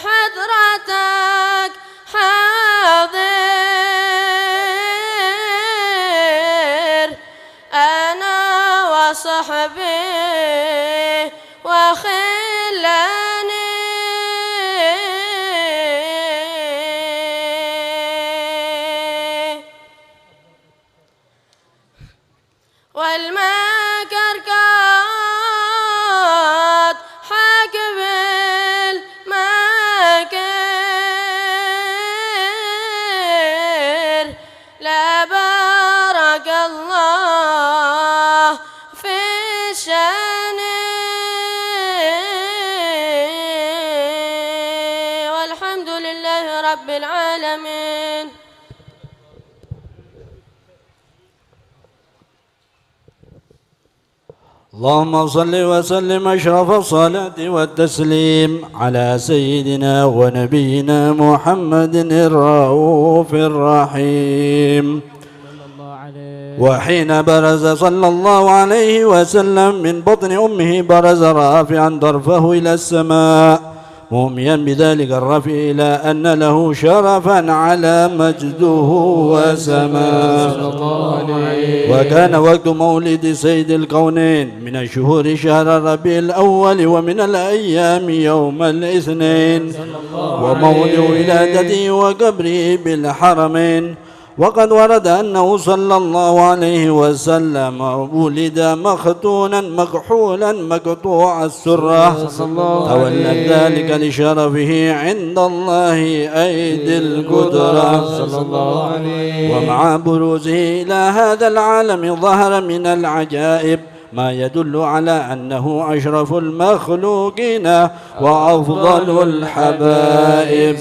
Speaker 7: حضرتك حاضر أنا وصحبي وخلاني والمكر قد حاك بالمكر لا بارك الله في الشان والحمد لله رب العالمين.
Speaker 8: اللهم صل وسلم أشرف الصلاة والتسليم على سيدنا ونبينا محمد الرؤوف الرحيم. وحين برز صلى الله عليه وسلم من بطن أمه برز رافعا طرفه إلى السماء موميا بذلك الرفع إلى أن له شرفا على مجده وسماه. وكان وقت مولد سيد الكونين من الشهور شهر ربيع الأول ومن الأيام يوم الاثنين وموضع ولادته وقبره بالحرمين. وقد ورد أنه صلى الله عليه وسلم ولد مختونا مكحولا مقطوع السرة تولى ذلك لشرفه عند الله أيدي القدرة ومع بروزه إلى هذا العالم ظهر من العجائب ما يدل على أنه أشرف المخلوقين وأفضل الحبائب.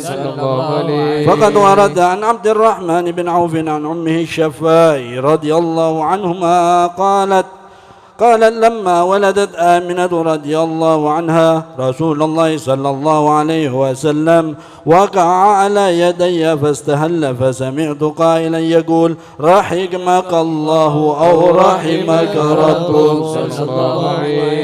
Speaker 8: فقد ورد عن عبد الرحمن بن عوف عن أمه الشفاء رضي الله عنهما قالت لما ولدت آمنة رضي الله عنها رسول الله صلى الله عليه وسلم وقع على يدي فاستهل فسمعت قائلا يقول رحمك الله أو رحمك ربك.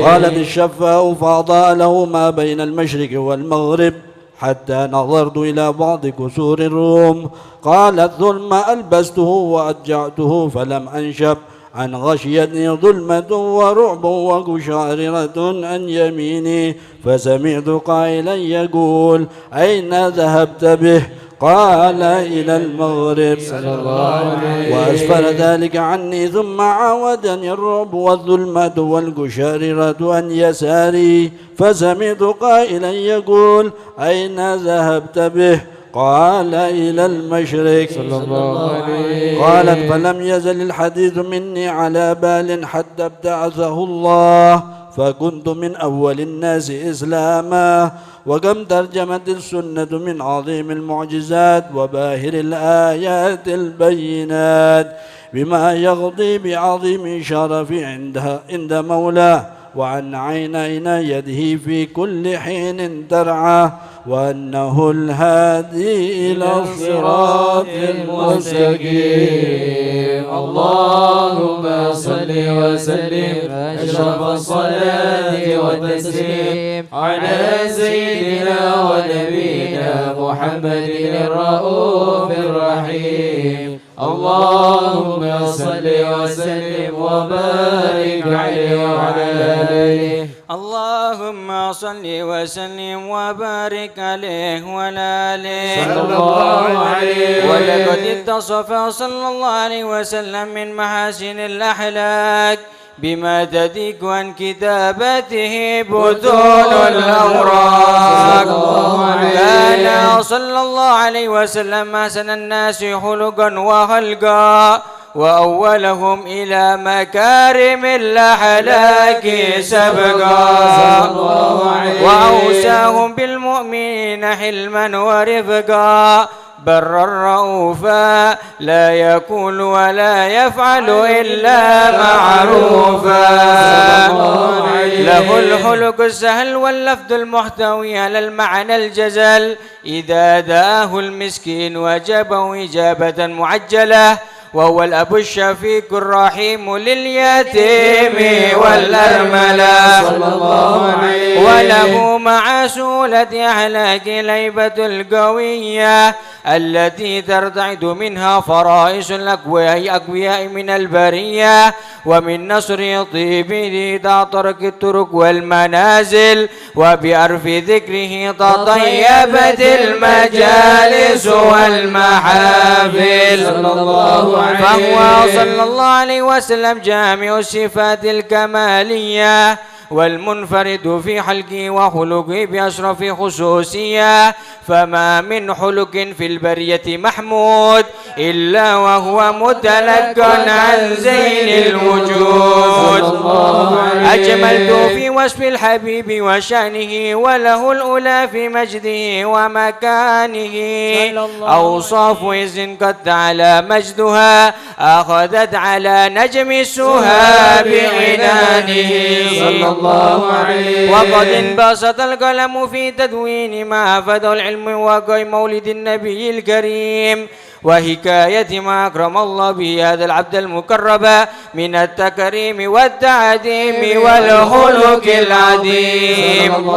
Speaker 8: قالت الشفاء فأضاء له ما بين المشرق والمغرب حتى نظرت إلى بعض كسور الروم. قالت ثم ألبسته وأضجعته فلم أنشب عن غشيتني ظلمة ورعب وقشعررة عن يميني، فسمعت قائلا يقول أين ذهبت به؟ قال إلى المغرب وأسفل ذلك عني، ثم عاودني الرعب والظلمة والقشعررة عن يساري، فسمعت قائلا يقول أين ذهبت به؟ قال إلى المشرق. قالت فلم يزل الحديث مني على بال حتى ابتعثه الله، فكنت من أول الناس إسلاما. وكم ترجمت السنة من عظيم المعجزات وباهر الآيات البينات بما يغضي بعظيم شرف عند مولاه، وعن عين يده في كل حين ترعى، وأنه الهادي إلى الصراط المستقيم.
Speaker 6: اللهم صل وسلم أشرف الصلاة والتسليم على سيدنا ونبينا محمد الرؤوف الرحيم. اللهم صل وسلم وبارك عليه وعلى آله.
Speaker 2: اللهم صل وسلم وبارك عليه وعلى آله
Speaker 6: صلى الله عليه.
Speaker 2: ولقد اتصف صلى الله عليه وسلم من محاسن الأخلاق بما تديك عن كتابته بطون الأوراق. كان صلى الله عليه وسلم أحسن الناس خلقا وخلقا، وأولهم إلى مكارم الأخلاق سبقا، وأوساهم بالمؤمنين حلما ورفقا، برا رؤوفا لا يقول ولا يفعل إلا معروفا، له الخلق السهل واللفظ المحتوي على المعنى الجزل، إذا دعاه المسكين وجبه إجابة معجلة، وهو الأب الشفيق الرحيم لليتيم والأرملة، وله مع سولة أخلاق الهيبة القوية التي ترتعد منها فرائس الأقوياء من البرية، ومن نصر طيبه تطرق الطرق والمنازل، وبعرف ذكره تطيبت المجالس والمحافل. فهو صلى الله عليه وسلم جامع الصفات الكمالية والمنفرد في حلقه وخلقه بأشرف خصوصية، فما من خلق في البرية محمود إلا وهو متلقى عن زين الوجود. أجملت في وصف الحبيب وشأنه، وله الأولى في مجده ومكانه، أوصاف إذ قد على مجدها أخذت على نجم السها بعنانه. وقد انبسط القلم في تدوين ما أفاده العلم وقع مولد النبي الكريم، وحكاية ما أكرم الله به هذا العبد المكرم من التكريم والتعديم والخلق العظيم.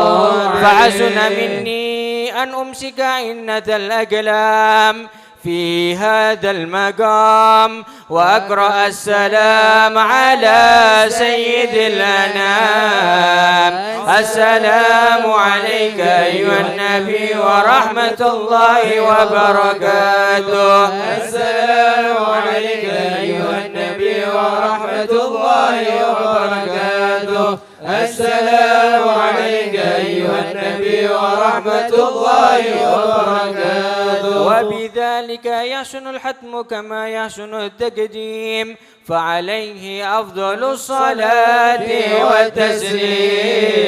Speaker 2: فحسن مني أن أمسك عنة الأقلام في هذا المقام، وأقرأ السلام على سيد الأنام. السلام عليك أيها النبي ورحمة الله وبركاته.
Speaker 6: السلام عليك أيها النبي ورحمة الله وبركاته. السلام عليك أيها النبي ورحمة الله وبركاته.
Speaker 2: وبذلك يحسن الحتم كما يحسن التقديم، فعليه أفضل الصلاة والتسليم.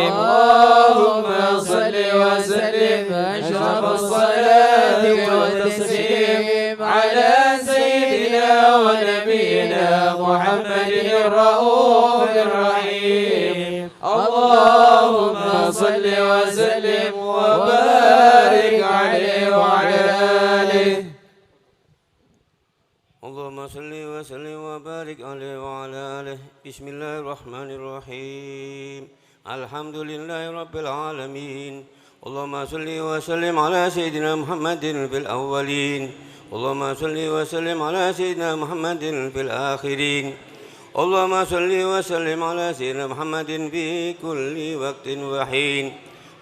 Speaker 6: اللهم صل وسلم أشرف الصلاة والتسليم على سيدنا ونبينا محمد الرؤوف الرحيم. اللهم صل وسلم وبارك عليه وعلى آله.
Speaker 1: اللهم صل وسلم وبارك عليه وعلى آله. بسم الله الرحمن الرحيم. الحمد لله رب العالمين،
Speaker 9: اللهم صل وسلم على سيدنا محمد في الأولين اللهم صل وسلم على سيدنا محمد في الآخرين اللهم صل وسلم على سيدنا محمد في كل وقت وحين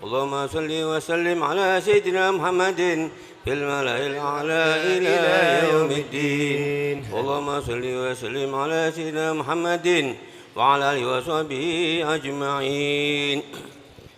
Speaker 9: اللهم صل وسلم على سيدنا محمد في الملأ الأعلى إلى يوم الدين اللهم صل وسلم على سيدنا محمد وعلى آله وصحبه أجمعين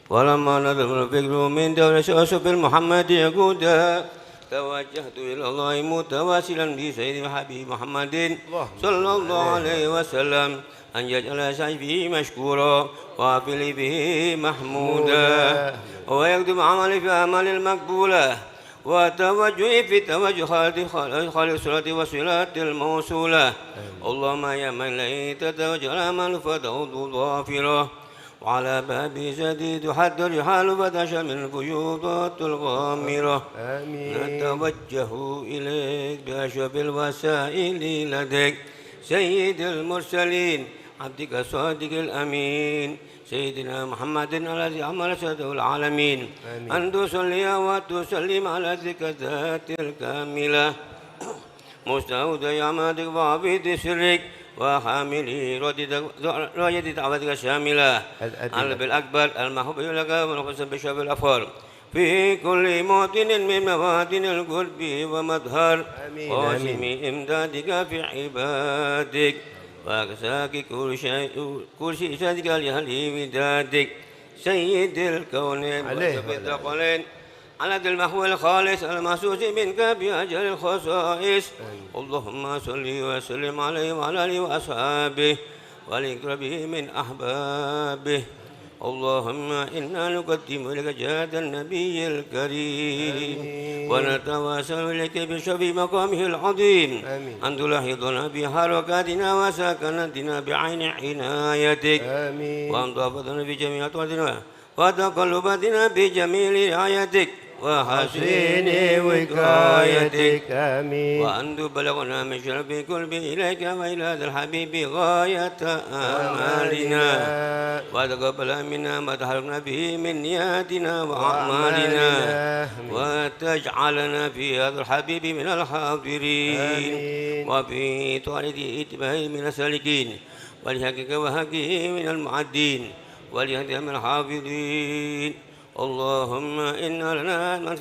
Speaker 9: ولما نظر الفكر من دولة أشرف المحمد يقودا توجهت إلى الله متواصلا بسيد حبيب محمد صلى الله عليه وسلم أن يجعل سعيه مشكورا وعافل به محمودا ويكتب عملي في أعمال المقبولة وتوجهي في توجه خالق الصلاة والصلاة الموصولة اللهم يا من لا تتوجه الأعمال فتعود ظافرة وعلى باب جديد حد الرحال فتشمل الفيوضات الغامرة نتوجه إليك بأشرف الوسائل لديك سيد المرسلين عبدك الصادق الأمين سيدنا محمد الذي أمر سيده العالمين أن تصلي وتسلم على ذكر ذات الكاملة مستودع عمادك وعبيد سرك وحاملي رؤية دعوتك الشاملة القلب الأكبر المحب لك ونقص بشرف الأفضل في كل موطن من مواطن القرب ومظهر واسم إمدادك في عبادك وأكساك كل شيء صادق لأهل ودادك سيد الكونين وسبب الثقلين على المحو الخالص المحسوس منك بأجل الخصائص اللهم صل وسلم عليه وعلى آله وأصحابه ولأقربه من أحبابه اللهم إنا نقدم لك جهاد النبي الكريم ونتواصل إليك بشرف مقامه العظيم أن تلاحظنا بحركاتنا وسكناتنا بعين عنايتك وأن تحفظنا بجميع أطوارنا وتقلباتنا بجميل رعايتك وحسين وقايتك آمين وأن تبلغنا من شرف قلبي إليك وإلى هذا الحبيب غاية آمالنا وتقبل منا ما تحركنا به من نياتنا وأعمالنا وتجعلنا في هذا الحبيب من الحاضرين وفي طريق اتباعه من السالكين ولحقك وحقه من المعدين ولهدي من الحافظين اللهم إنا لنا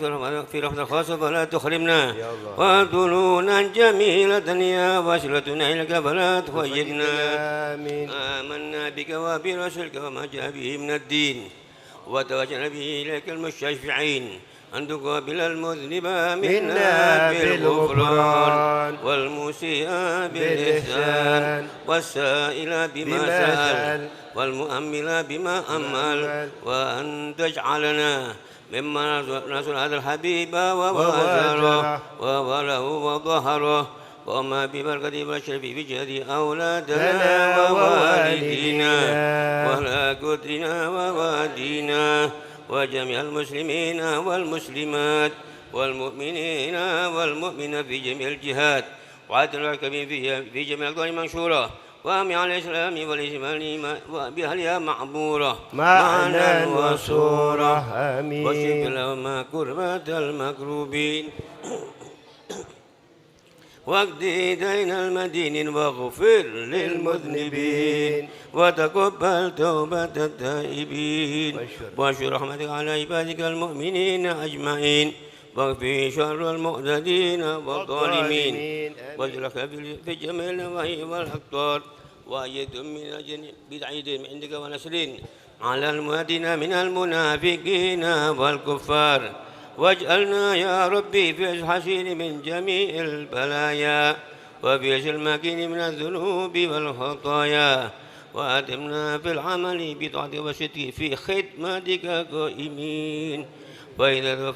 Speaker 9: في رحمة خاصة فلا تحرمنا وذنونا جميلة يا وصلتنا إليك فلا تخيبنا آمنا بك وبرسولك وما جاء به من الدين وتوجهنا به إليك المشفعين أن تقابل المذنب منا بالغفران والمسيء بالإحسان والسائل بما سأل والمؤمل بما أمل وأن تجعلنا مما نصر هذا الحبيب ووازره ووله وظهره وما ببركة والشرف بجهد أولادنا ووالدينا ولا قدرنا ووادينا وجميع المسلمين والمسلمات والمؤمنين والمؤمنات في جميع الجهات وعدل الكبير في جميع الأقوال المنشورة وأمي على الإسلام والإيمان وبأهلها معمورة معنا وصورة آمين وشف لهم كربة المكروبين واقض دين المدين واغفر للمذنبين وتقبل توبة التائبين واشر رحمتك على عبادك المؤمنين أجمعين واكفي شر المعتدين والظالمين واجعلك في جميع النواحي والأقطار وأيدهم من أجل بدعيهم عندك ونسرين على المعتدين من المنافقين والكفار واجعلنا يا ربي في الحسين من جميع البلايا وفي المكين من الذنوب والخطايا وأتمنا في العمل بطاعتك وشتي في خدمتك قائمين وإذا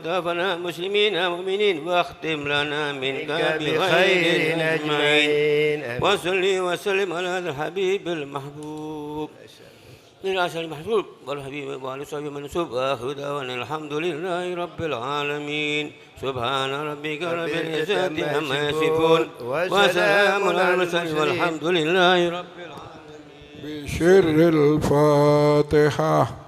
Speaker 9: توفنا مسلمين مؤمنين واختم لنا منك بخير أجمعين وصلي وسلم على هذا الحبيب المحبوب للعسل المحبوب والحبيب وعلى صحبه المنسوب وآخر دعوانا الحمد لله رب العالمين سبحان ربك رب العزة عما يصفون وسلام على المرسلين والحمد لله رب العالمين
Speaker 3: بشر الفاتحة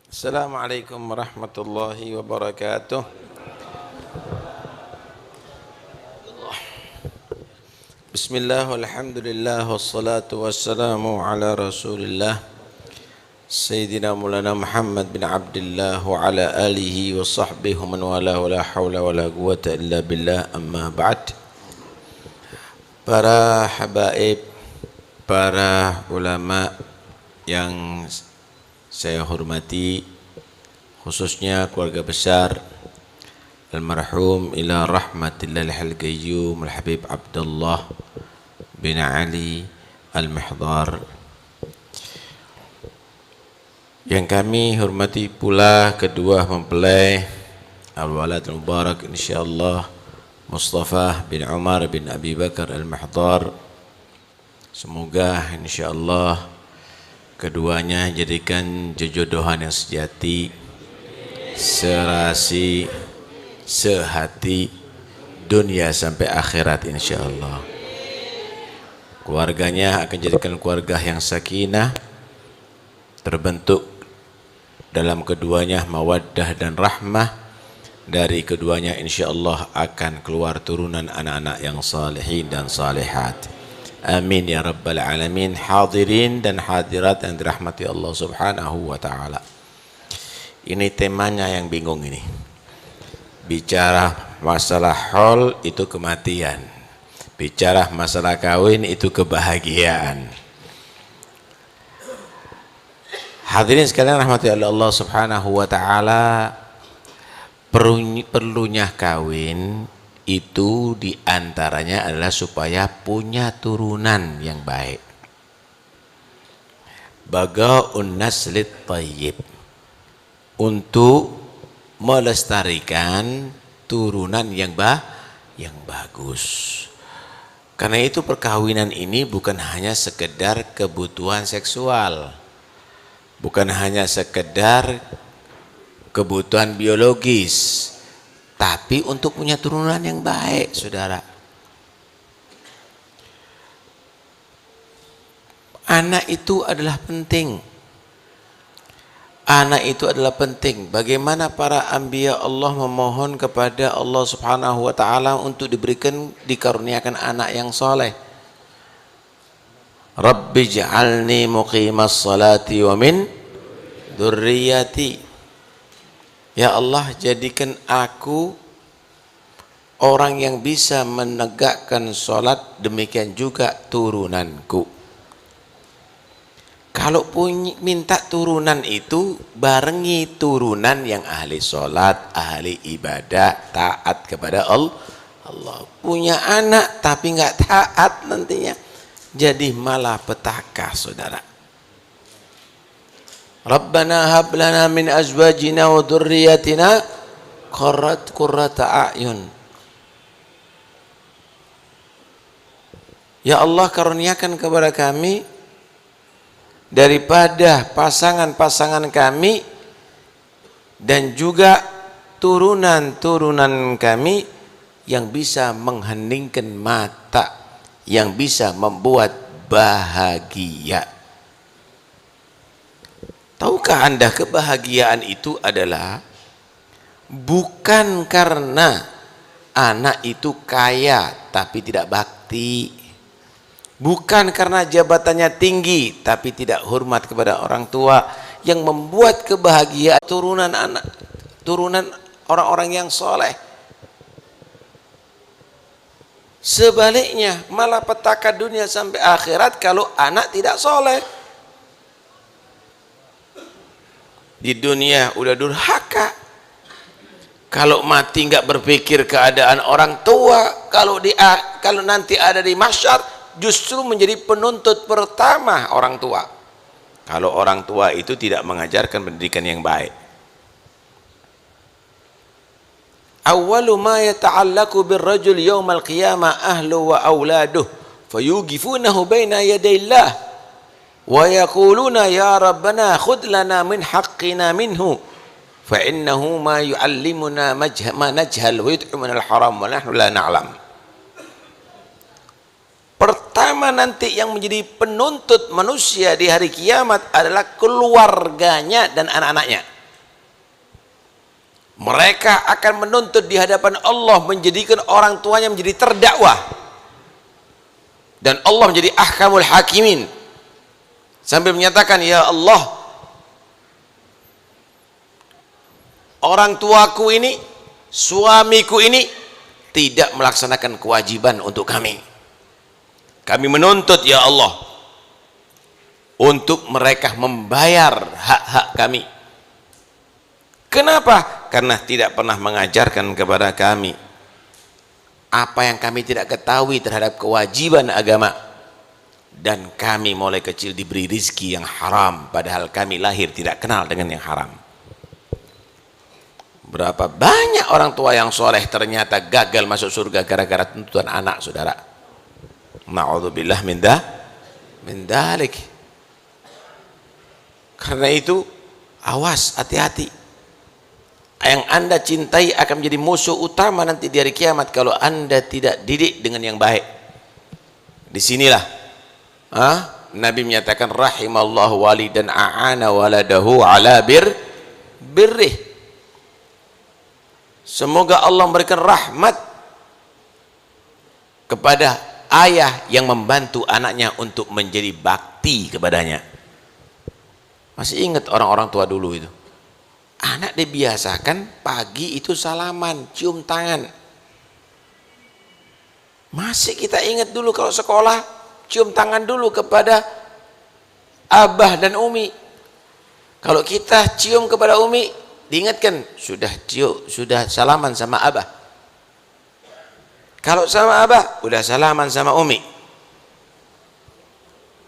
Speaker 10: Assalamualaikum warahmatullahi wabarakatuh. Bismillah, walhamdulillah, wassalatu wassalamu ala rasulillah Sayyidina Maulana Muhammad bin Abdullah wa ala alihi wa sahbihi wa man wala wa la hawla wa la quwata illa billah, amma ba'd. Para habaib, para ulama yang saya hormati, khususnya keluarga besar almarhum ila rahmatillahil qayyum al-habib Abdullah bin Ali al-Mihdar, yang kami hormati pula kedua mempelai al-walad al-mubarak insyaallah Mustafa bin Umar bin Abi Bakar al-Mihdar. Semoga insyaallah keduanya jadikan jodohan yang sejati, serasi, sehati, dunia sampai akhirat insyaallah. Keluarganya akan jadikan keluarga yang sakinah, terbentuk dalam keduanya mawaddah dan rahmah. Dari keduanya insyaallah akan keluar turunan anak-anak yang salihin dan salihat. Amin ya rabbal alamin. Hadirin dan hadirat yang dirahmati Allah subhanahu wa ta'ala, ini temanya yang bingung ini. Bicara masalah haul itu kematian, bicara masalah kawin itu kebahagiaan. Hadirin sekalian rahmati Allah subhanahu wa ta'ala, perlunya kawin itu diantaranya adalah supaya punya turunan yang baik. Baga'un naslit tayyib, untuk melestarikan turunan yang bagus. Karena itu perkawinan ini bukan hanya sekedar kebutuhan seksual, bukan hanya sekedar kebutuhan biologis, tapi untuk punya turunan yang baik, saudara. Anak itu adalah penting. Anak itu adalah penting. Bagaimana para anbiya Allah memohon kepada Allah subhanahu wa ta'ala untuk dikaruniakan anak yang soleh. Rabbi ja'alni muqimas salati wa min dzurriyyati. Ya Allah, jadikan aku orang yang bisa menegakkan sholat, demikian juga turunanku. Kalau minta turunan itu barengi turunan yang ahli sholat, ahli ibadah, taat kepada Allah. Punya anak tapi nggak taat, nantinya jadi malapetaka, saudara. Rabbana hab lana min azwajina wa dhurriyyatina qurrata a'yun. Ya Allah, karuniakan kepada kami daripada pasangan-pasangan kami dan juga turunan-turunan kami yang bisa mengheningkan mata, yang bisa membuat bahagia. Tahukah Anda, kebahagiaan itu adalah bukan karena anak itu kaya tapi tidak bakti, bukan karena jabatannya tinggi tapi tidak hormat kepada orang tua. Yang membuat kebahagiaan turunan anak, turunan orang-orang yang soleh. Sebaliknya malapetaka dunia sampai akhirat kalau anak tidak soleh. Di dunia udah durhaka, kalau mati nggak berpikir keadaan orang tua, kalau nanti ada di mahsyar justru menjadi penuntut pertama orang tua. Kalau orang tua itu tidak mengajarkan pendidikan yang baik. Awwalu ma yata'allaqu birrajul yaumal qiyamah ahlu wa auladuh fayugifunahu baina yadayillah wa yaquluna ya rabbana khudh lana min haqqina minhu fa innahu ma yu'allimuna ma najhal wa yut'imuna al-haram wa nahnu la na'lam. Pertama pertama nanti yang menjadi penuntut manusia di hari kiamat adalah keluarganya dan anak-anaknya. Mereka akan menuntut di hadapan Allah, menjadikan orang tuanya menjadi terdakwa, dan Allah menjadi ahkamul hakimin, sambil menyatakan, ya Allah, orang tuaku ini, suamiku ini tidak melaksanakan kewajiban untuk kami. Kami menuntut ya Allah untuk mereka membayar hak-hak kami. Kenapa? Karena tidak pernah mengajarkan kepada kami apa yang kami tidak ketahui terhadap kewajiban agama, dan kami mulai kecil diberi rizki yang haram padahal kami lahir tidak kenal dengan yang haram. Berapa banyak orang tua yang soleh ternyata gagal masuk surga gara-gara tuntutan anak, saudara. Na'udzubillah min dalik. Karena itu awas, hati-hati. Yang anda cintai akan menjadi musuh utama nanti di hari kiamat kalau anda tidak didik dengan yang baik. Disinilah Nabi menyatakan, rahimallahu walidan a'ana waladahu ala birrih. Semoga Allah memberikan rahmat kepada ayah yang membantu anaknya untuk menjadi bakti kepadanya. Masih ingat orang-orang tua dulu itu? Anak dibiasakan pagi itu salaman, cium tangan. Masih kita ingat dulu kalau sekolah, cium tangan dulu kepada abah dan umi. Kalau kita cium kepada umi, diingatkan, sudah salaman sama abah. Kalau sama abah, udah salaman sama umi.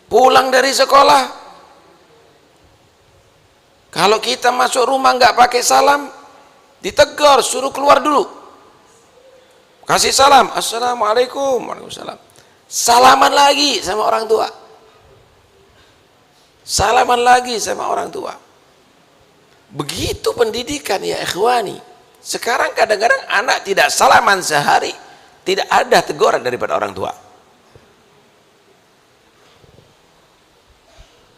Speaker 10: Pulang dari sekolah, kalau kita masuk rumah nggak pakai salam, ditegur, suruh keluar dulu. Kasih salam, assalamualaikum, waalaikumsalam. Salaman lagi sama orang tua. Salaman lagi sama orang tua. Begitu pendidikan ya ikhwani. Sekarang kadang-kadang anak tidak salaman sehari, tidak ada teguran daripada orang tua.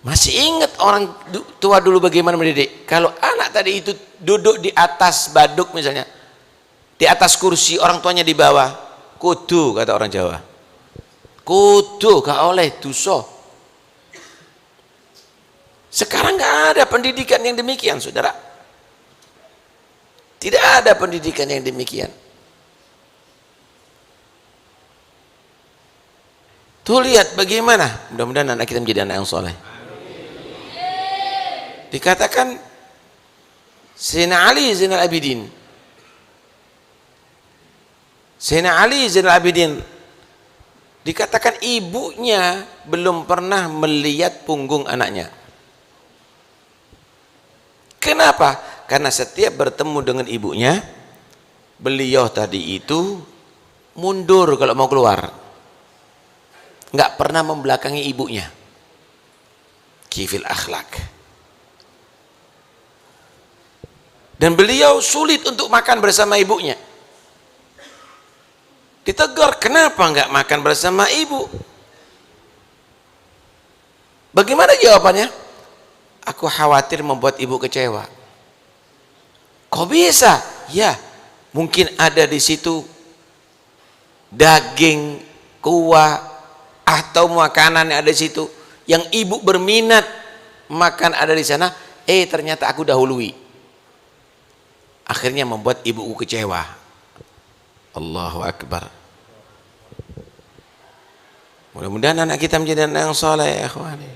Speaker 10: Masih ingat orang tua dulu bagaimana mendidik? Kalau anak tadi itu duduk di atas baduk misalnya, di atas kursi, orang tuanya di bawah, kudu kata orang Jawa, kudu gak oleh dosa. Sekarang gak ada pendidikan yang demikian, saudara. Tidak ada pendidikan yang demikian. Tuh lihat bagaimana, mudah-mudahan anak kita menjadi anak yang soleh. Dikatakan Sayyidina Ali Zainal Abidin, Sayyidina Ali Zainal Abidin dikatakan ibunya belum pernah melihat punggung anaknya. Kenapa? Karena setiap bertemu dengan ibunya, beliau tadi itu mundur kalau mau keluar, nggak pernah membelakangi ibunya. Kifil akhlak. Dan beliau sulit untuk makan bersama ibunya. Ditegur, kenapa nggak makan bersama ibu? Bagaimana jawabannya? Aku khawatir membuat ibu kecewa. Kok bisa? Ya, mungkin ada di situ daging, kuah, atau makanan yang ada di situ yang ibu berminat makan ada di sana. Ternyata aku dahului. Akhirnya membuat ibuku kecewa. Allahu Akbar. Mudah-mudahan anak kita menjadi anak yang soleh ya ikhwani.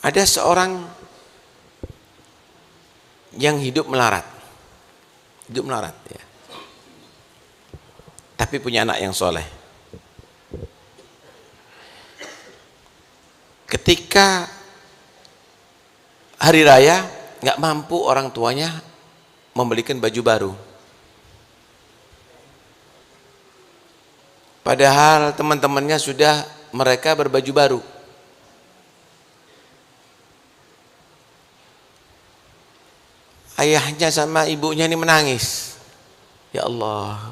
Speaker 10: Ada seorang yang hidup melarat. Hidup melarat ya. Tapi punya anak yang soleh. Ketika hari raya nggak mampu orang tuanya membelikan baju baru. Padahal teman-temannya sudah mereka berbaju baru. Ayahnya sama ibunya ini menangis. Ya Allah,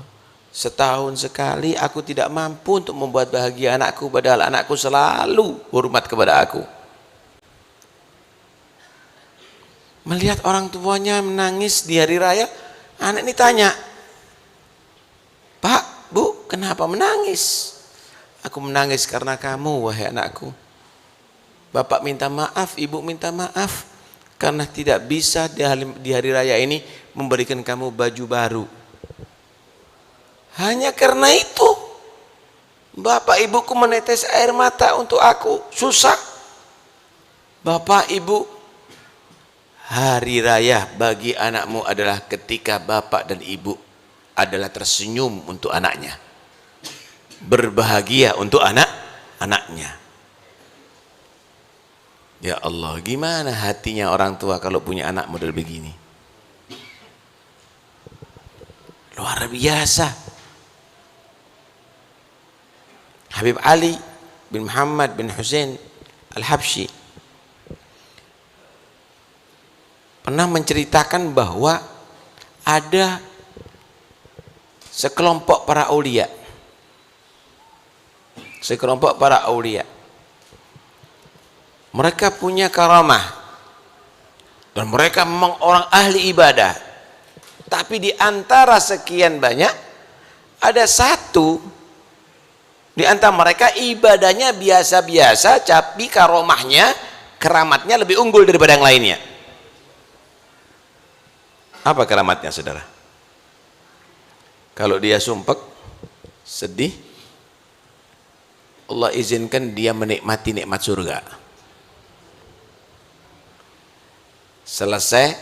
Speaker 10: Setahun sekali aku tidak mampu untuk membuat bahagia anakku, padahal anakku selalu hormat kepada aku. Melihat orang tuanya menangis di hari raya, anak ini tanya, Pak, Bu, kenapa menangis? Aku menangis karena kamu, wahai anakku. Bapak minta maaf, ibu minta maaf, karena tidak bisa di hari raya ini memberikan kamu baju baru. Hanya karena itu bapak ibuku menetes air mata untuk aku, susah. Bapak ibu, hari raya bagi anakmu adalah ketika bapak dan ibu adalah tersenyum untuk anaknya, berbahagia untuk anak-anaknya. Ya Allah, gimana hatinya orang tua kalau punya anak model begini? Luar biasa. Habib Ali bin Muhammad bin Hussein Al-Habsyi pernah menceritakan bahwa ada sekelompok para aulia. Sekelompok para aulia. Mereka punya karamah dan mereka memang orang ahli ibadah. Tapi di antara sekian banyak ada satu di antara mereka ibadahnya biasa-biasa, tapi karomahnya, keramatnya lebih unggul daripada yang lainnya. Apa keramatnya, saudara? Kalau dia sumpek, sedih, Allah izinkan dia menikmati nikmat surga. Selesai,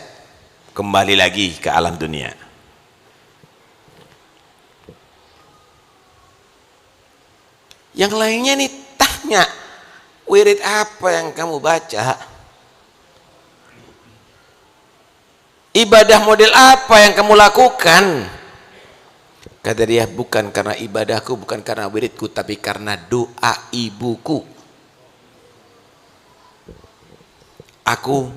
Speaker 10: kembali lagi ke alam dunia. Yang lainnya nih tanya, wirid apa yang kamu baca? Ibadah model apa yang kamu lakukan? Kata dia, bukan karena ibadahku, bukan karena wiridku, tapi karena doa ibuku. Aku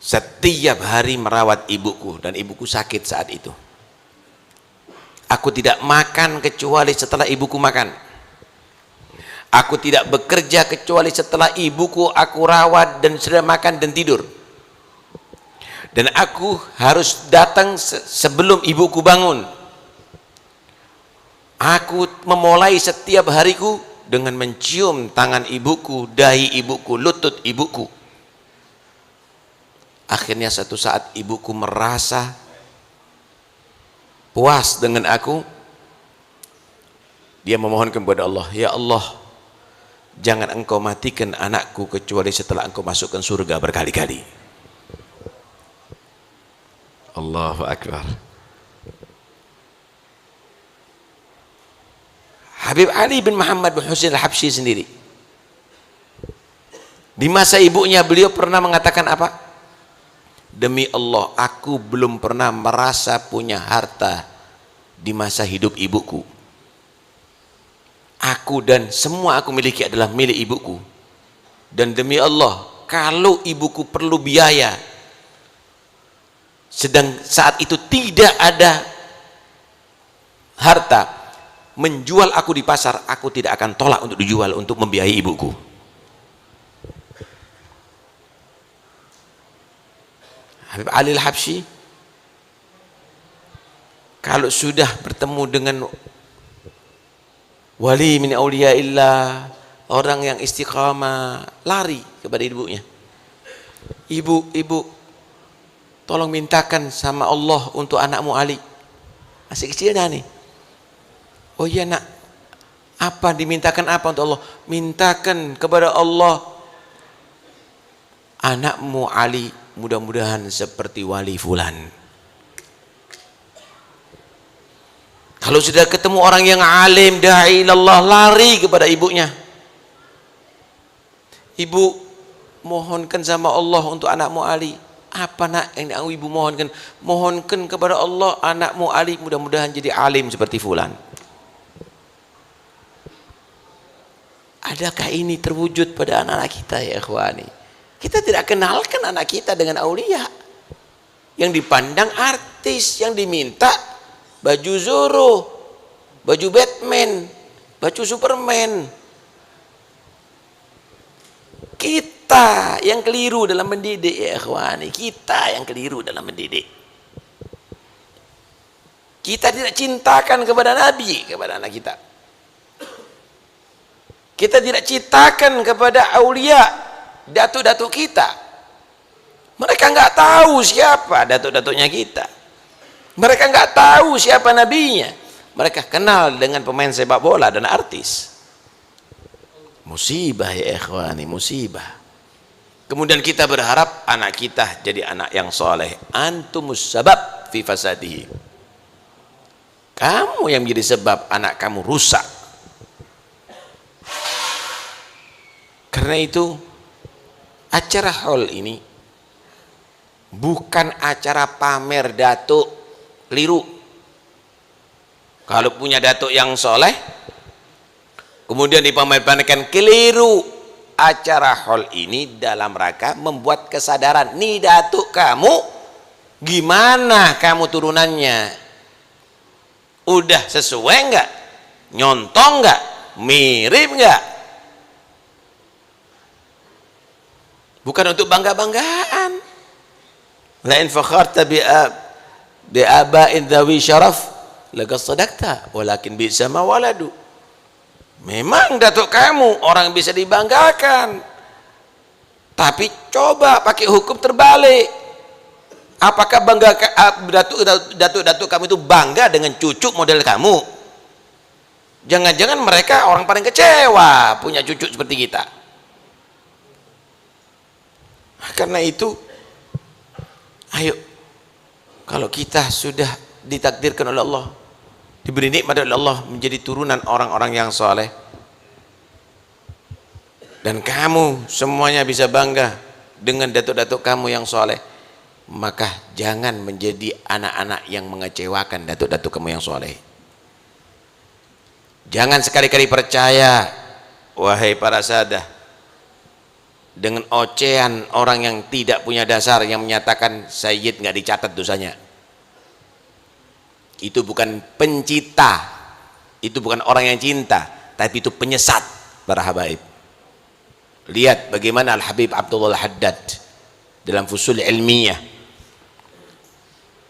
Speaker 10: setiap hari merawat ibuku dan ibuku sakit saat itu. Aku tidak makan kecuali setelah ibuku makan. Aku tidak bekerja kecuali setelah ibuku aku rawat dan sudah makan dan tidur. Dan aku harus datang sebelum ibuku bangun. Aku memulai setiap hariku dengan mencium tangan ibuku, dahi ibuku, lutut ibuku. Akhirnya satu saat ibuku merasa puas dengan aku. Dia memohonkan kepada Allah, ya Allah, jangan engkau matikan anakku kecuali setelah engkau masukkan surga berkali-kali. Allahu Akbar. Habib Ali bin Muhammad bin Hussein Al-Habsyi sendiri, di masa ibunya beliau pernah mengatakan apa? Demi Allah, aku belum pernah merasa punya harta di masa hidup ibuku. Aku dan semua aku miliki adalah milik ibuku. Dan demi Allah, kalau ibuku perlu biaya, sedang saat itu tidak ada harta, menjual aku di pasar, aku tidak akan tolak untuk dijual untuk membiayai ibuku. Habib Ali Al-Habsyi kalau sudah bertemu dengan wali min auliyaillah, orang yang istiqamah, lari kepada ibunya. Ibu, tolong mintakan sama Allah untuk anakmu Ali. Masih kecil dah nih. Oh iya nak, apa dimintakan apa untuk Allah? Mintakan kepada Allah anakmu Ali mudah-mudahan seperti wali fulan. Kalau sudah ketemu orang yang alim, da'i ilallah, lari kepada ibunya. Ibu, mohonkan sama Allah untuk anakmu Ali. Apa nak yang ibu mohonkan? Mohonkan kepada Allah anakmu Ali mudah-mudahan jadi alim seperti fulan. Adakah ini terwujud pada anak-anak kita ya ikhwani? Kita tidak kenalkan anak kita dengan aulia. Yang dipandang artis, yang diminta baju Zorro, baju Batman, baju Superman. Kita yang keliru dalam mendidik ya ikhwani, kita yang keliru dalam mendidik. Kita tidak cintakan kepada Nabi, kepada anak kita. Kita tidak cintakan kepada aulia, datuk-datuk kita. Mereka nggak tahu siapa datuk-datuknya kita. Mereka nggak tahu siapa nabinya. Mereka kenal dengan pemain sepak bola dan artis. Musibah ya ikhwani, musibah. Kemudian kita berharap anak kita jadi anak yang soleh. Antumus sabab fi fasadihi. Kamu yang menjadi sebab anak kamu rusak. Karena itu acara haul ini bukan acara pamer datuk, keliru. Kalau punya datuk yang soleh kemudian dipamer-pamerkan, keliru. Acara haul ini dalam rangka membuat kesadaran, nih datuk kamu gimana kamu turunannya, udah sesuai nggak, nyontong nggak, mirip nggak. Bukan untuk bangga-banggaan. Lain fakharta bi aba'in dhawi syaraf laqad sadaqta walakin bi'sa ma waladu. Memang datuk kamu orang bisa dibanggakan, tapi coba pakai hukum terbalik. Apakah bangga datuk kamu itu bangga dengan cucu model kamu? Jangan-jangan mereka orang paling kecewa punya cucu seperti kita. Karena itu ayo, kalau kita sudah ditakdirkan oleh Allah, diberi nikmat oleh Allah menjadi turunan orang-orang yang soleh, dan kamu semuanya bisa bangga dengan datuk-datuk kamu yang soleh, maka jangan menjadi anak-anak yang mengecewakan datuk-datuk kamu yang soleh. Jangan sekali-kali percaya, wahai para sadah, dengan ocehan orang yang tidak punya dasar yang menyatakan sayyid nggak dicatat dosanya. Itu bukan pencipta, itu bukan orang yang cinta, tapi itu penyesat para habaib. Lihat bagaimana Al-Habib Abdullah Al-Haddad dalam Fusul Ilmiyah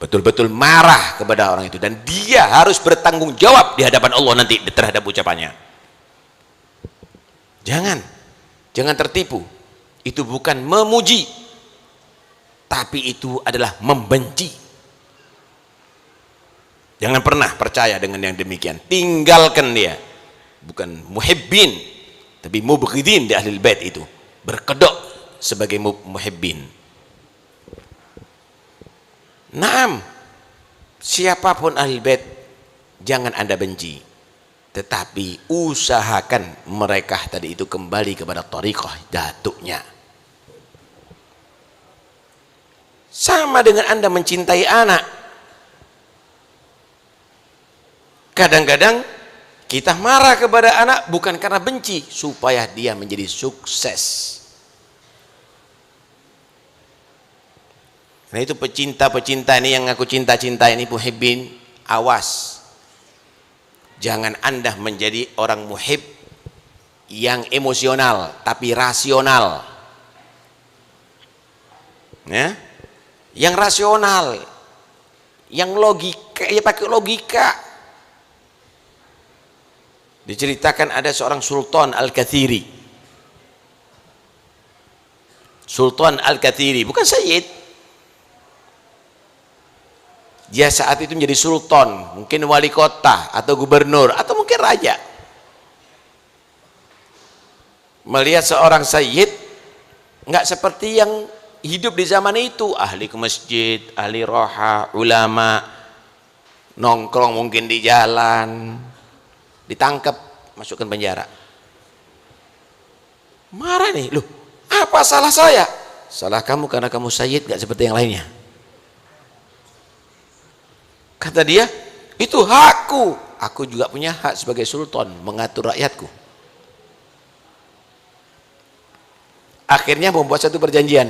Speaker 10: betul-betul marah kepada orang itu, dan dia harus bertanggung jawab di hadapan Allah nanti terhadap ucapannya. Jangan tertipu. Itu bukan memuji, tapi itu adalah membenci. Jangan pernah percaya dengan yang demikian. Tinggalkan dia. Bukan muhibbin, tapi mubghidin di ahlul bait itu. Berkedok sebagai muhibbin. Naam, siapapun ahlul bait jangan Anda benci. Tetapi usahakan mereka tadi itu kembali kepada thariqah datuknya. Sama dengan Anda mencintai anak. Kadang-kadang kita marah kepada anak bukan karena benci, supaya dia menjadi sukses. Nah itu pecinta-pecinta ini yang aku cinta-cinta ini, muhibbin, awas. Jangan Anda menjadi orang muhib yang emosional tapi rasional. Ya? Yang rasional, yang logika, ya pakai logika. Diceritakan ada seorang Sultan Al-Kathiri. Sultan Al-Kathiri, bukan Sayyid. Dia saat itu menjadi sultan, mungkin wali kota atau gubernur atau mungkin raja. Melihat seorang sayyid nggak seperti yang hidup di zaman itu, ahli ke masjid, ahli roha, ulama, nongkrong mungkin di jalan, ditangkap, masukkan penjara. Marah nih, loh, apa salah saya? Salah kamu karena kamu sayyid, nggak seperti yang lainnya. Kata dia, itu hakku. Aku juga punya hak sebagai sultan mengatur rakyatku. Akhirnya membuat satu perjanjian.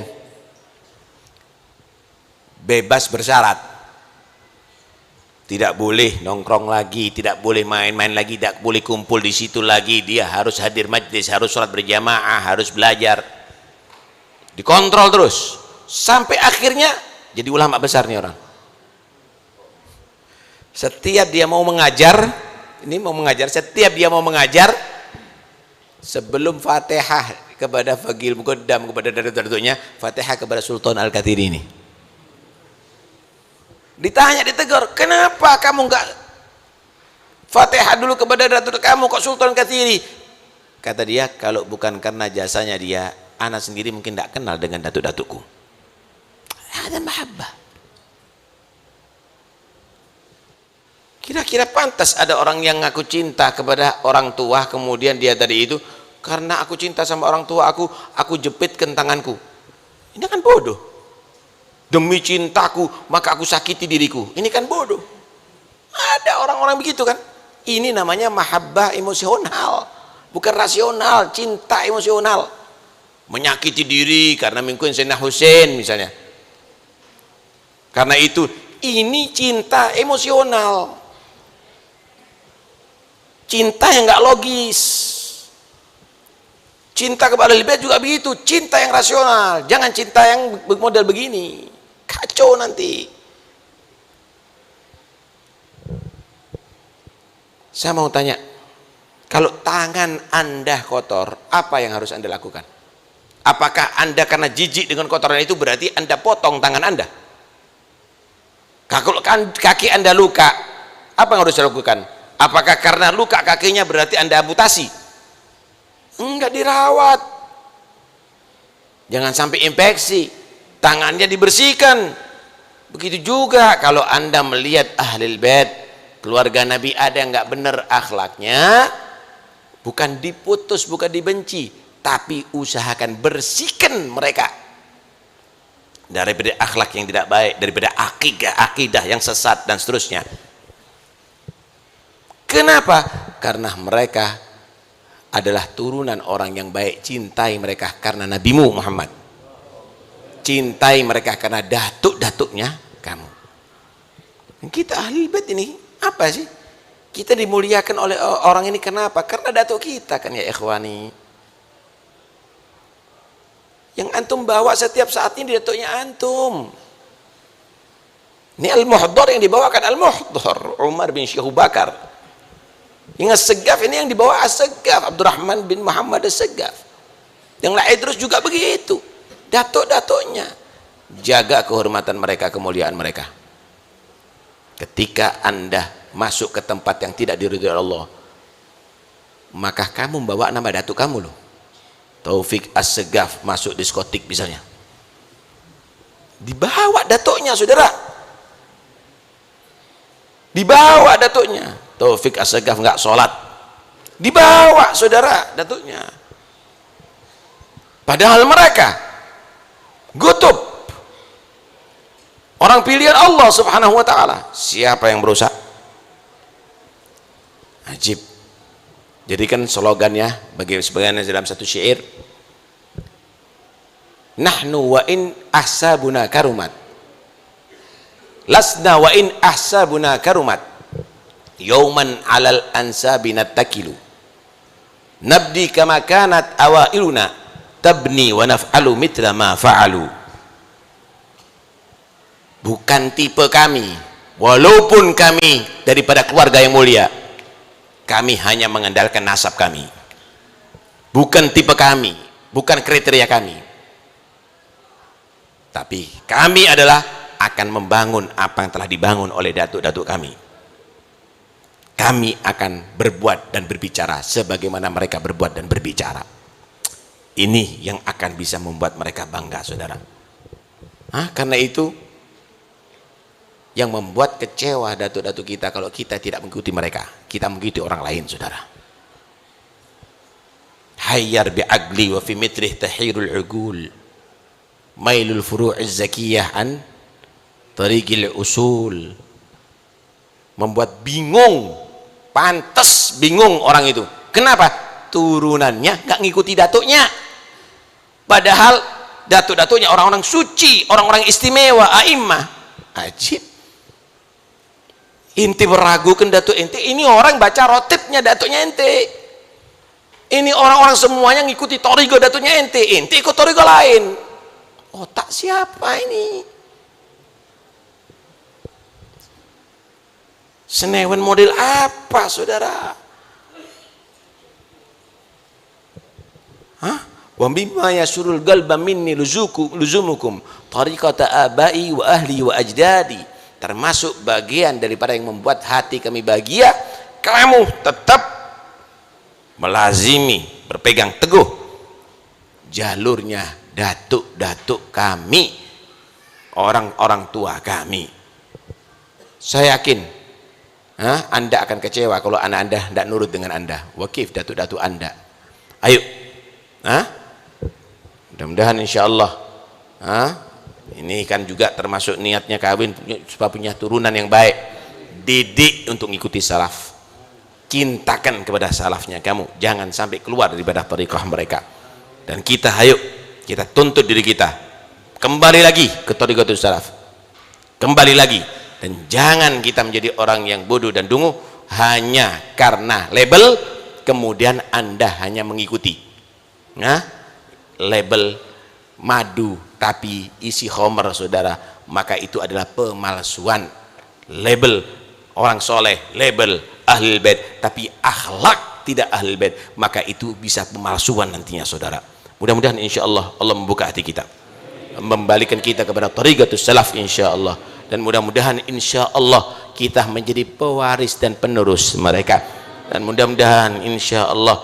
Speaker 10: bebas bersyarat. Tidak boleh nongkrong lagi, tidak boleh main-main lagi, tidak boleh kumpul di situ lagi. Dia harus hadir majlis, harus sholat berjamaah, harus belajar. Dikontrol terus sampai akhirnya jadi ulama besar nih orang. Setiap dia mau mengajar, setiap dia mau mengajar, sebelum Fatihah kepada Faqihul Muqaddam, kepada datuk-datuknya, Fatihah kepada Sultan Al-Kathiri ini. Ditanya, ditegur, kenapa kamu enggak Fatihah dulu kepada datuk kamu, kok Sultan Al-Kathiri? Kata dia, kalau bukan karena jasanya dia, ana sendiri mungkin tidak kenal dengan datuk-datukku. Ada mahabbah. Kira-kira pantas ada orang yang ngaku cinta kepada orang tua, kemudian dia tadi itu, karena aku cinta sama orang tua aku jepitkan tanganku. Ini kan bodoh. Demi cintaku maka aku sakiti diriku. Ini kan bodoh. Ada orang-orang begitu kan. Ini namanya mahabbah emosional, bukan rasional. Cinta emosional, menyakiti diri karena mengikuti Sayyidina Husain misalnya. Karena itu ini cinta emosional, cinta yang nggak logis. Cinta kepada Ahlul Bait juga begitu, cinta yang rasional, jangan cinta yang model begini, kacau nanti. Saya mau tanya, kalau tangan Anda kotor, apa yang harus Anda lakukan? Apakah Anda karena jijik dengan kotoran itu berarti Anda potong tangan Anda? Kalau kaki Anda luka, apa yang harus dilakukan? Apakah karena luka kakinya berarti Anda amputasi? Enggak, dirawat. Jangan sampai infeksi, tangannya dibersihkan. Begitu juga kalau Anda melihat Ahlul Bait, keluarga Nabi ada yang enggak benar akhlaknya, bukan diputus, bukan dibenci, tapi usahakan bersihkan mereka daripada akhlak yang tidak baik, daripada akidah yang sesat dan seterusnya. Kenapa? Karena mereka adalah turunan orang yang baik. Cintai mereka karena Nabimu Muhammad, cintai mereka karena datuk-datuknya kamu. Dan kita Ahlul Bait ini apa sih? Kita dimuliakan oleh orang ini kenapa? Karena datuk kita kan ya ikhwani. Yang antum bawa setiap saat ini datuknya antum. Ini Al-Muhdar yang dibawakan Al-Muhdar Umar bin Syekh Bakar. Yang As-Segaf ini yang dibawa As-Segaf Abdurrahman bin Muhammad As-Segaf. Yang lain terus juga begitu. Datuk-datuknya, jaga kehormatan mereka, kemuliaan mereka. Ketika Anda masuk ke tempat yang tidak diridhoi Allah, maka kamu membawa nama datuk kamu loh. Taufik As-Segaf masuk diskotik misalnya, dibawa datuknya saudara, dibawa datuknya. Taufik As-Segaf nggak sholat, dibawa saudara datuknya. Padahal mereka gutub, orang pilihan Allah subhanahu wa ta'ala. Siapa yang berusaha? Ajib. Jadi kan slogannya bagi sebagian dalam satu syair, nahnu wa in ahsabuna karumat, lasna wa in ahsabuna karumat, yauman alal ansabi nattakilu, nabdi kama kanat awailuna, tabni wa naf'alu mithla ma fa'alu. Bukan tipe kami, walaupun kami daripada keluarga yang mulia, kami hanya mengandalkan nasab kami. Bukan tipe kami, bukan kriteria kami, tapi kami adalah akan membangun apa yang telah dibangun oleh datuk-datuk kami. Kami akan berbuat dan berbicara sebagaimana mereka berbuat dan berbicara. Ini yang akan bisa membuat mereka bangga saudara. Karena itu yang membuat kecewa datuk-datuk kita kalau kita tidak mengikuti mereka, kita mengikuti orang lain saudara. Hayyar bi'agli wa fi mitrih tahirul ugul, mailul furu'iz zakiyah an tariqil usul. Membuat bingung, pantas bingung orang itu. Kenapa? Turunannya nggak ngikuti datuknya. Padahal datuk-datuknya orang-orang suci, orang-orang istimewa, a'immah. Ajib. Inti meragukan datuk ente, ini orang baca rotibnya datuknya ente. Ini orang-orang semuanya ngikuti torigo datuknya ente ikut torigo lain. Otak siapa ini? Senewen model apa saudara? Hah? Wa mimma yasurul qalba minni luzumukum tariqata abai wa ahli wa ajdadi. Termasuk bagian daripada yang membuat hati kami bahagia, kamu tetap melazimi, berpegang teguh jalurnya datuk-datuk kami, orang-orang tua kami. Saya yakin Anda akan kecewa kalau anak Anda tidak nurut dengan Anda. Wakif datuk-datuk Anda. Ayo, mudah-mudahan insyaallah ini kan juga termasuk niatnya kawin supaya punya turunan yang baik. Didik untuk mengikuti salaf, cintakan kepada salafnya kamu, jangan sampai keluar daripada tariqah mereka. Dan kita ayo kita tuntut diri kita kembali lagi ke tariqatul salaf, kembali lagi, dan jangan kita menjadi orang yang bodoh dan dungu hanya karena label kemudian Anda hanya mengikuti label madu tapi isi homer saudara, maka itu adalah pemalsuan. Label orang soleh, label ahlul bait tapi akhlak tidak ahlul bait, maka itu bisa pemalsuan nantinya saudara. Mudah-mudahan insyaallah Allah membuka hati kita, membalikan kita kepada tariqatus salaf insyaallah, dan mudah-mudahan insyaallah kita menjadi pewaris dan penerus mereka, dan mudah-mudahan insyaallah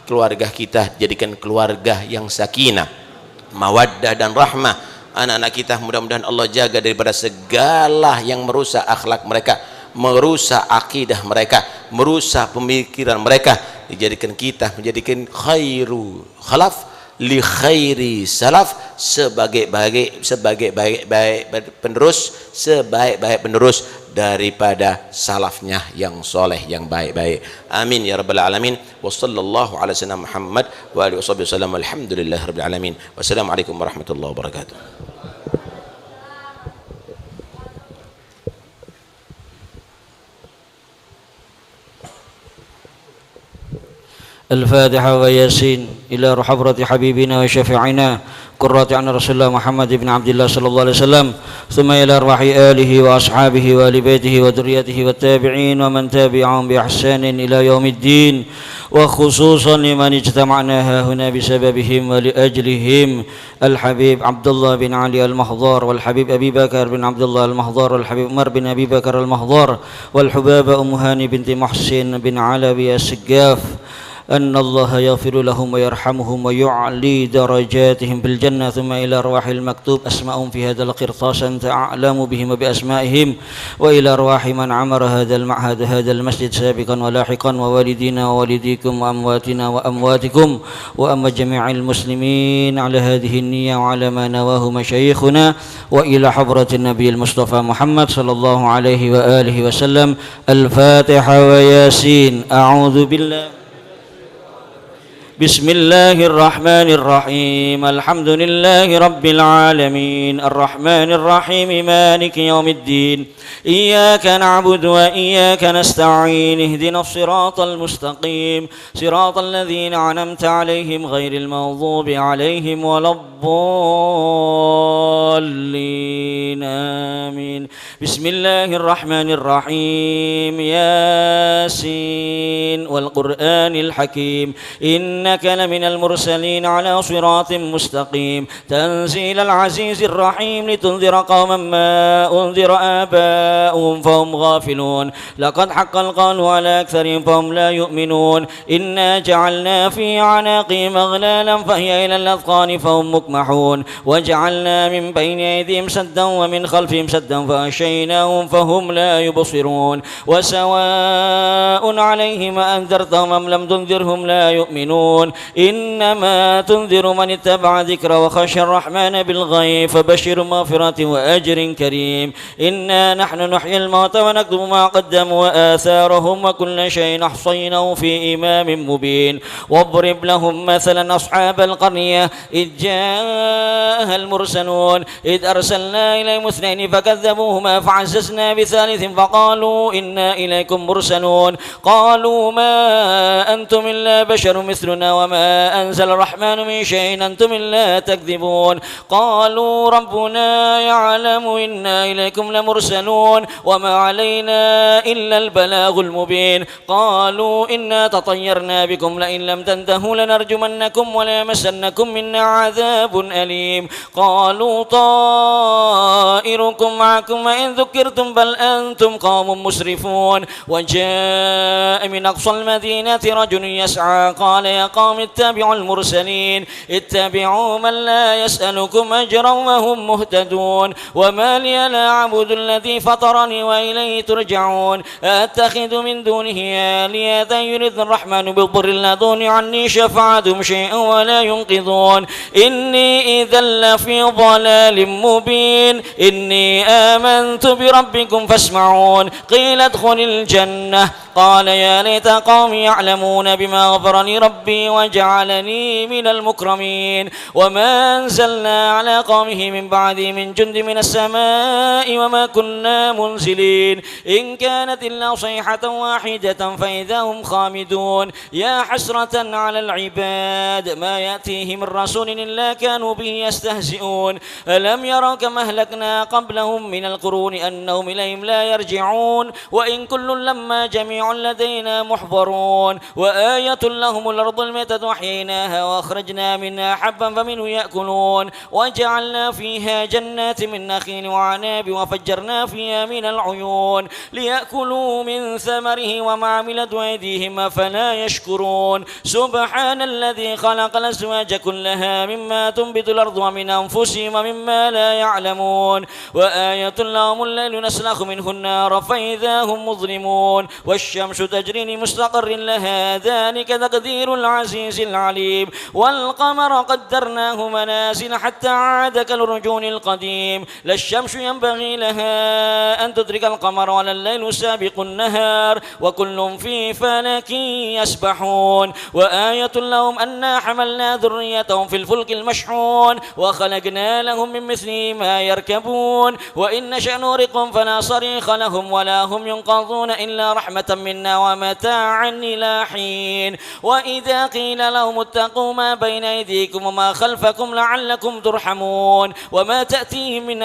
Speaker 10: keluarga kita jadikan keluarga yang sakinah, mawaddah dan rahmah. Anak-anak kita mudah-mudahan Allah jaga daripada segala yang merusak akhlak mereka, merusak akidah mereka, merusak pemikiran mereka. Dijadikan kita menjadikan khairu khalaf li khairi salaf, sebaik-baik penerus daripada salafnya yang soleh yang baik-baik. Amin ya rabbal alamin. Wa sallallahu ala sayyidina Muhammad wa alihi wasallam. Alhamdulillah rabbil alamin. Wassalamualaikum warahmatullahi wabarakatuh.
Speaker 8: الفاتحة وياسين إلى حضرة حبيبنا وشفيعنا قرة عن رسول الله محمد بن عبد الله صلى الله عليه وسلم، ثم إلى أرواح آله وأصحابه وآل بيته وذريته والتابعين ومن تابعهم بإحسان إلى يوم الدين، وخصوصا لمن اجتمعنا هنا بسببهم ولأجلهم، الحبيب عبد الله بن علي المحضار، والحبيب أبي بكر بن عبد الله المحضار، والحبيب عمر بن أبي بكر المحضار، والحبابة أم هاني بنت محسن بن علوي السقاف، أن الله يغفر لهم ويرحمهم ويعلي درجاتهم في الجنة، ثم إلى أرواح المكتوب أسماءهم في هذا القرطاس أنت أعلم بهم وبأسمائهم، وإلى أرواح من عمر هذا المعهد هذا المسجد سابقا ولاحقا، ووالدينا ووالديكم وأمواتنا وأمواتكم وأما جميع المسلمين على هذه النية وعلى ما نواه مشايخنا، وإلى حضرة النبي المصطفى محمد صلى الله عليه وآله وسلم. الفاتحة وياسين. أعوذ بالله. بسم الله الرحمن الرحيم. الحمد لله رب العالمين الرحمن الرحيم مالك يوم الدين، إياك نعبد وإياك نستعين، اهدنا الصراط المستقيم صراط الذين أنعمت عليهم غير المغضوب عليهم ولا الضالين آمين. بسم الله الرحمن الرحيم. ياسين والقرآن الحكيم إنك لمن المرسلين على صراط مستقيم، تنزيل العزيز الرحيم لتنذر قوما ما أنذر آباؤهم فهم غافلون، لقد حق القول على أكثرهم فهم لا يؤمنون، إنا جعلنا في أعناقهم أغلالا فهي إلى الأذقان فهم مقمحون، وجعلنا من بين أيديهم سدا ومن خلفهم سدا فأغشيناهم فهم لا يبصرون، وسواء عليهم أنذرتهم أم لم تنذرهم لا يؤمنون، يؤمنون إنما تنذر من اتبع ذكر وخشى الرحمن بالغيب فبشر مغفرة وأجر كريم إنا نحن نحيي الموتى ونكتب ما قدموا وآثارهم وكل شيء أحصيناه في إمام مبين واضرب لهم مثلا أصحاب القرية إذ جاءها المرسلون إذ أرسلنا إليهم اثنين فكذبوهما فعززنا بثالث فقالوا إنا إليكم مرسلون قالوا ما أنتم إلا بشر مثلنا وما أنزل الرحمن من شيء أنتم إلا تكذبون قالوا ربنا يعلم إنا إليكم لمرسلون وما علينا إلا البلاغ المبين قالوا إنا تطيرنا بكم لئن لم تنتهوا لنرجمنكم وليمسنكم منا عذاب أليم قالوا طائركم معكم وإن ذكرتم بل أنتم قوم مسرفون وجاء من أقصى المدينة رجل يسعى قال يا قوم اتبعوا المرسلين اتبعوا من لا يسألكم أجرا وهم مهتدون وما لي لا أعبد الذي فطرني وإليه ترجعون أتخذ من دونه آلهة يريد الرحمن بضر لا تغن عني شفاعتهم شيئا ولا ينقذون إني إذا لفي ضلال مبين إني آمنت بربكم فاسمعون قيل ادخل الجنة قال يا ليت قومي يعلمون بما غفر لي ربي وجعلني من المكرمين وما أنزلنا على قومه من بعده من جند من السماء وما كنا منزلين إن كانت إلا صيحة واحدة فإذا هم خامدون يا حسرة على العباد ما يأتيهم من رسول إلا كانوا به يستهزئون ألم يروا كما أهلكنا قبلهم من القرون أنهم إليهم لا يرجعون وإن كل لما جميع لدينا محضرون وآية لهم الأرض الميتة أحييناها وأخرجنا منها حبا فمنه يأكلون وجعلنا فيها جنات من نخيل وعناب وفجرنا فيها من العيون ليأكلوا من ثمره وما عملت أيديهم أفلا يشكرون سبحان الذي خلق الأزواج كلها مما تنبت الأرض ومن أنفسهم ومما لا يعلمون وآية لهم الليل نسلخ منه النار فإذا هم مظلمون والشمس تجري لمستقر لها ذلك تقدير العزيز العليم والقمر قدرناه منازل حتى عاد كالرجون القديم لا الشمس ينبغي لها أن تدرك القمر ولا الليل سابق النهار وكل في فلك يسبحون وآية لهم أنا حملنا ذريتهم في الفلك المشحون وخلقنا لهم من مثله ما يركبون وإن نشأ نغرقهم فلا صريخ لهم ولا هم ينقذون إلا رحمة منا ومتاعا إلى حين وإذا قيل لهم اتقوا ما بين أيديكم وما خلفكم لعلكم ترحمون وما تأتيهم من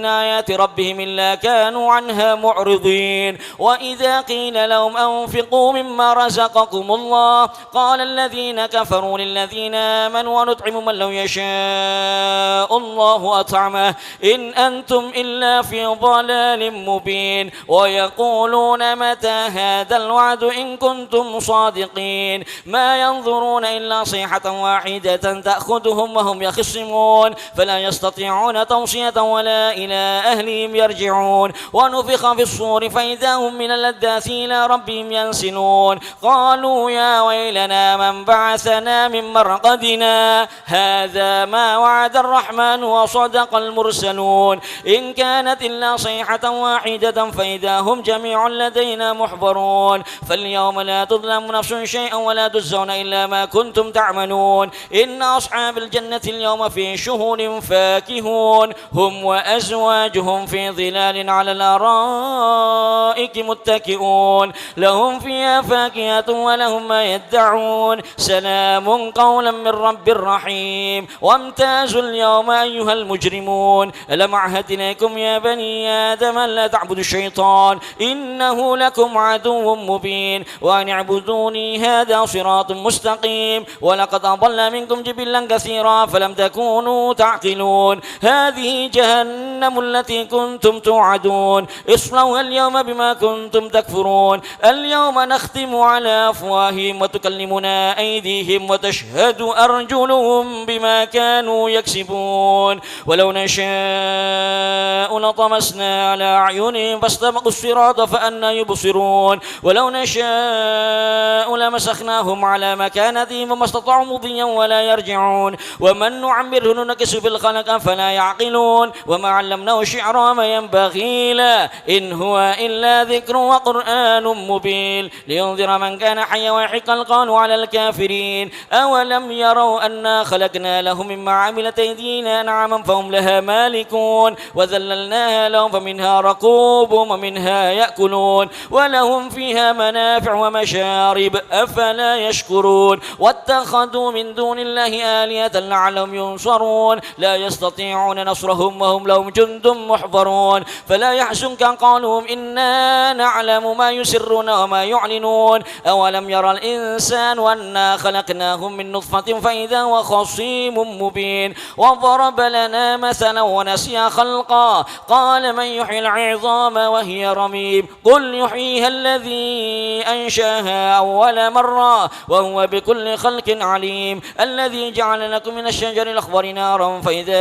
Speaker 8: آيات ربهم إلا كانوا عنها معرضين وإذا قيل لهم أنفقوا مما رزقكم الله قال الذين كفروا للذين آمنوا ونطعم من لو يشاء الله أطعمه إن أنتم إلا في ضلال مبين ويقولون متى هذا الوعد إن كنتم صادقين ما ينظرون إلا صيحة واحدة تأخذهم وهم يخصمون فلا يستطيعون توصية ولا إلى أهلهم يرجعون ونفخ في الصور فإذا هم من الأجداث إلى ربهم ينسلون قالوا يا ويلنا من بعثنا من مرقدنا هذا ما وعد الرحمن وصدق المرسلون إن كانت إلا صيحة واحدة فإذا هم جميع لدينا محضرون فاليوم لا تظلم نفس شيئا ولا تجزون إلا ما كنتم تعملون إن أصحاب الجنة اليوم في شهور فاكهون هم وأزواجهم في ظلال على الأرائك متكئون لهم فيها فاكهة ولهم ما يدعون سلام قولا من رب رحيم وامتازوا اليوم أيها المجرمون ألم أعهد إليكم يا بني آدم لا تعبدوا الشيطان إنه لكم عدو مبين وأن اعبدوني هذا صراط مستقيم ولقد أضل منكم جبلا كثيرا فلم تكونوا تعقلون هذه جهنم التي كنتم توعدون اصلوها اليوم بما كنتم تكفرون اليوم نختم على أفواههم وتكلمنا أيديهم وتشهد أرجلهم بما كانوا يكسبون ولو نشاء لطمسنا على أعينهم فاستبقوا الصراط فأنى يبصرون يعلمون ولو نشاء لمسخناهم على مكانتهم وما استطاعوا مضيا ولا يرجعون ومن نعمره ننكس في الخلق فلا يعقلون وما علمناه الشعر ما ينبغي له إن هو إلا ذكر وقرآن مبين لينذر من كان حيا ويحق القول على الكافرين أولم يروا أنا خلقنا لهم مما عملت أيدينا أنعاما فهم لها مالكون وذللناها لهم فمنها ركوبهم ومنها يأكلون ولهم فيها منافع ومشارب أفلا يشكرون واتخذوا من دون الله آلهة لعلهم ينصرون لا يستطيعون نصرهم وهم لهم جند محضرون فلا يحزنك قولهم إنا نعلم ما يسرون وما يعلنون أولم يرى الإنسان أنا خلقناهم من نطفة فإذا هو خصيم مبين وضرب لنا مثلا ونسي خلقا قال من يحيي العظام وهي رميم قل يحييها الذي أنشاها أول مرة وهو بكل خلق عليم الذي جعل لكم من الشجر الأخضر نارا فإذا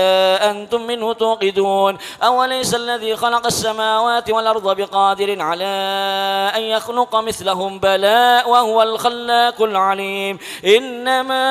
Speaker 8: أنتم منه توقدون أوليس الذي خلق السماوات والأرض بقادر على أن يخلق مثلهم بلى وهو الخلاق العليم إنما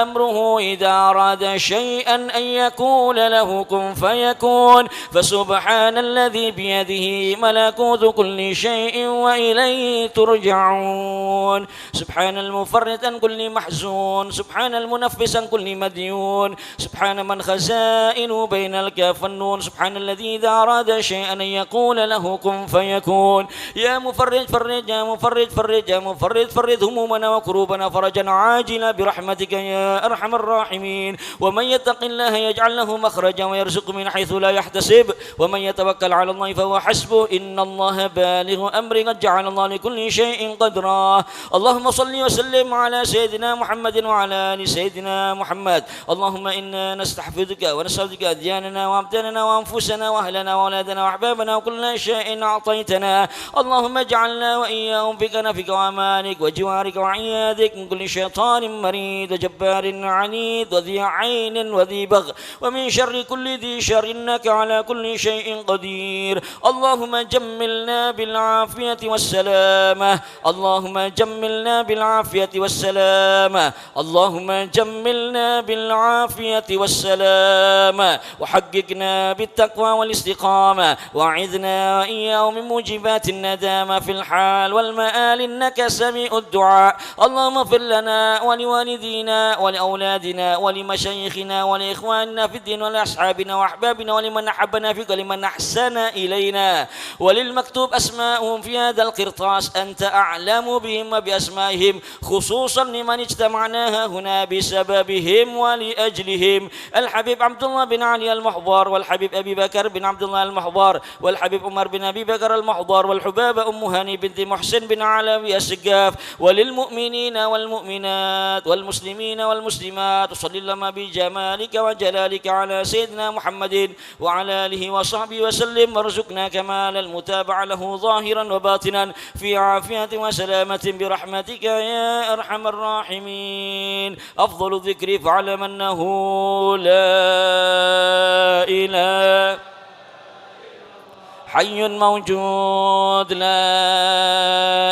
Speaker 8: أمره إذا أراد شيئا أن يقول له كن فيكون فسبحان الذي بيده ملكوت كل شيء وإليه ترجعون سبحان المفرد عن كل محزون سبحان المنفس عن كل مديون سبحان من خزائن بين الكاف والنون سبحان الذي إذا أراد شيئا أن يقول له كن فيكون يا مفرج فرج يا مفرج فرج يا مفرج فرج همومنا وكروبنا فرجا عاجلا برحمتك يا أرحم الراحمين ومن يتق الله يجعل له مخرجا ويرزق من حيث لا يحتسب ومن يتوكل على الله فهو حسبه إن الله بالغ أمره قد جعل الله لكل شيء قدرا اللهم صل وسلم على سيدنا محمد وعلى آل سيدنا محمد اللهم إنا نستحفظك ونسألك أدياننا وأبداننا وأنفسنا وأهلنا وأولادنا وأحبابنا وكل شيء أعطيتنا اللهم اجعلنا وإياهم في كنفك وأمانك وجوارك وعيادك من كل شيطان مريد وجبار عنيد وذي عين وذي بغ ومن شر كل ذي شر إنك على كل شيء قدير اللهم جملنا بالعافية والسلامة اللهم جملنا بالعافية والسلامة اللهم جملنا بالعافية والسلامة وحققنا بالتقوى والاستقامة وأعذنا وإياه من موجبات الندامة في الحال والمآل إنك سميع الدعاء اللهم اغفر لنا ولوالدينا ولأولادنا ولمشايخنا ولإخواننا في الدين ولأصحابنا وأحبابنا ولمن أحبنا فيك ولمن أحسن إلينا وللمكتوب أسماءهم في هذا القرطاس أنت أعلم بهم وبأسمائهم خصوصا لمن اجتمعنا هنا بسببهم ولأجلهم الحبيب عبد الله بن علي المحضر والحبيب أبي بكر بن عبد الله المحضر والحبيب عمر بن أبي بكر المحضر والحبابة أم هاني بنت محسن بن علوي السقاف وللمؤمنين والمؤمنات والمسلمين والمسلمات وصل اللهم بجمالك وجلالك على سيدنا محمد وعلى آله وصحبه وسلم وارزقنا كمال المتابعة له ظاهرا وباطنا في عافية وسلامة برحمتك يا أرحم الراحمين أفضل الذكر فاعلم أنه لا إله حي موجود لا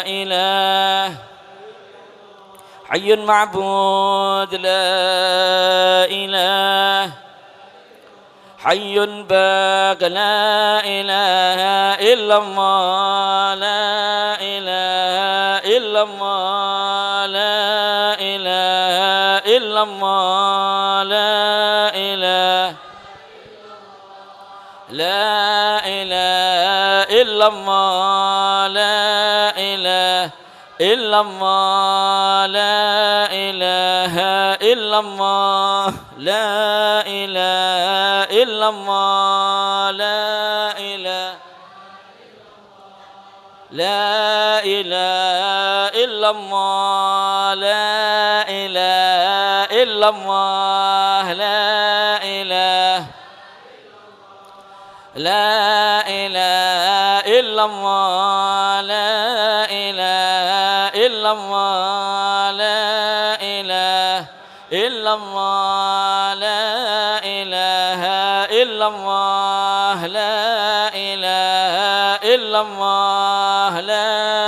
Speaker 8: إله حي معبود لا إله حي باق لا إله إلا الله لا إله إلا الله لا إله إلا الله لا إله لا إله إلا الله لا إله إلا الله لا إله إلا الله لا إله إلا الله لا إله لا إله إلا الله لا إله إلا الله لا إله لا إله إلا الله لا إله إلا الله لا إله إلا الله لا إله إلا الله لا إله إلا الله لا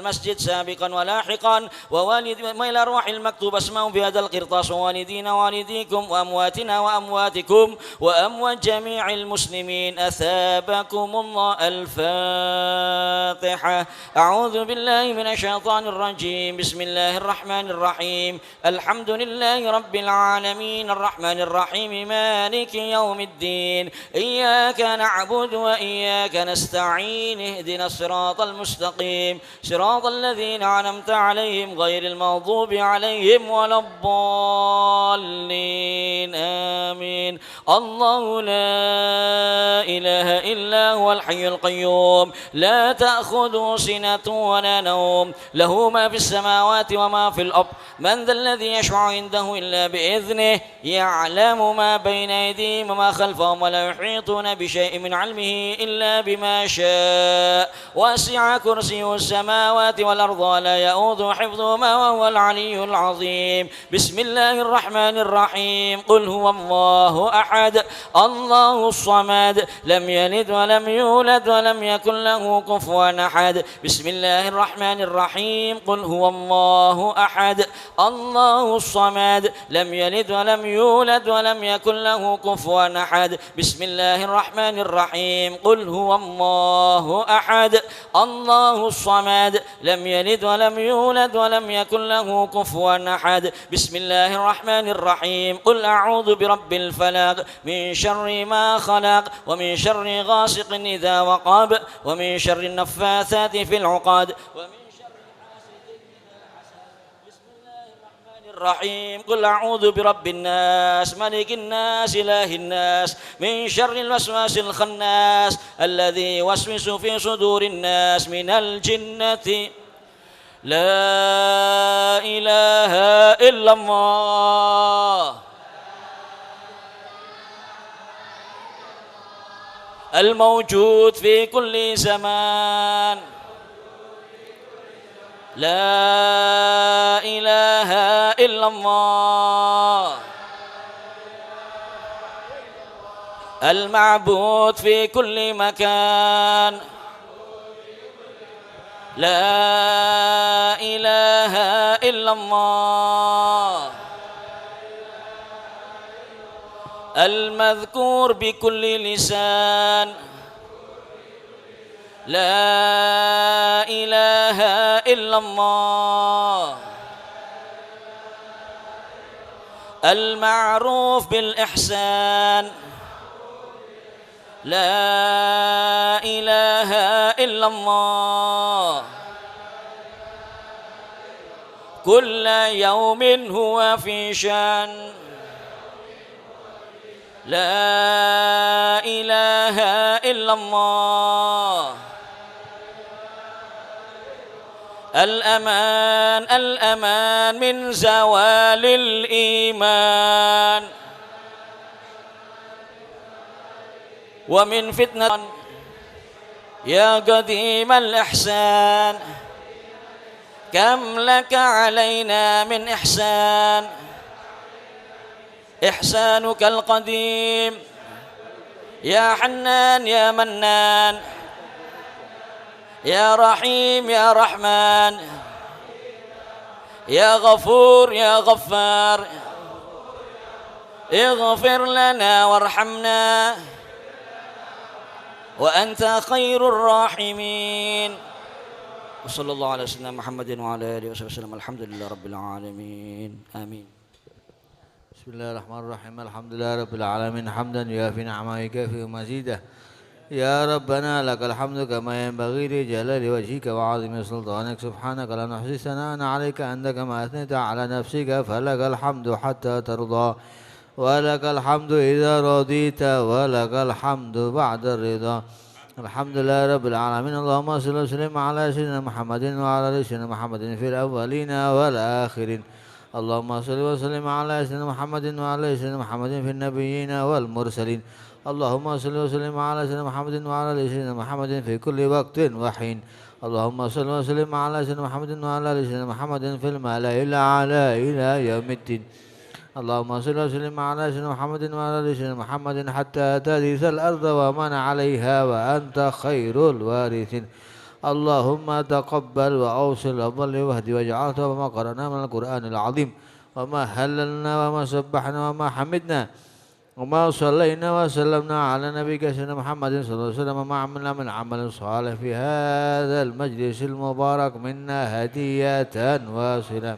Speaker 8: المسجد سابقا ولاحقا وإلى أرواح المكتوب اسمهم في هذا القرطاس ووالدينا ووالديكم وأمواتنا وأمواتكم وأموات جميع المسلمين أثابكم الله. الفاتحة. أعوذ بالله من الشيطان الرجيم. بسم الله الرحمن الرحيم. الحمد لله رب العالمين الرحمن الرحيم مالك يوم الدين إياك نعبد وإياك نستعين اهدنا الصراط المستقيم صراط الذين أنعمت عليهم غير المغضوب عليهم ولا الضالين آمين. الله لا إله إلا هو الحي القيوم لا تأخذه سنة ولا نوم له ما في السماوات وما في الأرض من ذا الذي يشفع عنده إلا بإذنه يعلم ما بين أيديهم وما خلفهم ولا يحيطون بشيء من علمه إلا بما شاء وسع كرسيه السماوات والأرض ولا يؤوده حفظهما وهو العلي العظيم. بسم الله الرحمن الرحيم. قل هو الله أحد الله الصمد لم يلد ولم يولد ولم يكن له كفوا أحد. بسم الله الرحمن الرحيم. قل هو الله أحد الله الصمد لم يلد ولم يولد ولم يكن له كفوا أحد. بسم الله الرحمن الرحيم. قل هو الله أحد الله الصمد لم يلد ولم يولد ولم يكن له كفوا أحد. بسم الله الرحمن الرحيم. قل أعوذ برب الفلق من شر ما خلق ومن شر غاسق إذا وقب ومن شر النفاثات في العقد الرحيم. قل أعوذ برب الناس ملك الناس إله الناس من شر الوسواس الخناس الذي يوسوس في صدور الناس من الجنة. لا إله إلا الله الموجود في كل زمان. لا إله إلا الله المعبود في كل مكان. لا إله إلا الله المذكور بكل لسان. لا إله إلا الله المعروف بالإحسان. لا إله إلا الله كل يوم هو في شأن. لا إله إلا الله الأمان الأمان من زوال الإيمان ومن فتنة. يا قديم الإحسان كم لك علينا من إحسان. إحسانك القديم يا حنان يا منان يا رحيم يا رحمن يا غفور يا غفار اغفر لنا وارحمنا وأنت خير الراحمين. وصلى الله على سيدنا محمد وعلى آله وصحبه وسلم. الحمد لله رب العالمين آمين.
Speaker 11: بسم الله الرحمن الرحيم. الحمد لله رب العالمين حمدا يوافي نعمه يكافئ مزيده. يا ربنا لك الحمد كما ينبغي لجلال وجهك وعظيم سلطانك. سبحانك لا نحصي ثناء عليك أنت كما أثنيت على نفسك فلك الحمد حتى ترضى ولك الحمد إذا رضيت ولك الحمد بعد الرضا. الحمد لله رب العالمين. اللهم صل وسلم على سيدنا محمد وعلى آل سيدنا محمد في الأولين والآخرين. اللهم صل وسلم على سيدنا محمد وعلى آل سيدنا محمد في النبيين والمرسلين. اللهم صل وسلم على سيدنا محمد وعلى آل سيدنا محمد في كل وقت وحين. اللهم صل وسلم على سيدنا محمد وعلى آل سيدنا محمد في الملأ الأعلى إلى يوم الدين. اللهم صل وسلم على سيدنا محمد وعلى آل سيدنا محمد حتى ترث الأرض ومن عليها وأنت خير الوارثين. اللهم تقبل وأوصل وبلغ واهدي واجعل ثواب ما قرأنا من القرآن العظيم وما هللنا وما سبحنا وما حمدنا وما صلينا وسلمنا على نبيك سيدنا محمد صلى الله عليه وسلم وما عملنا من عمل صالح في هذا المجلس المبارك منا هدية واصلة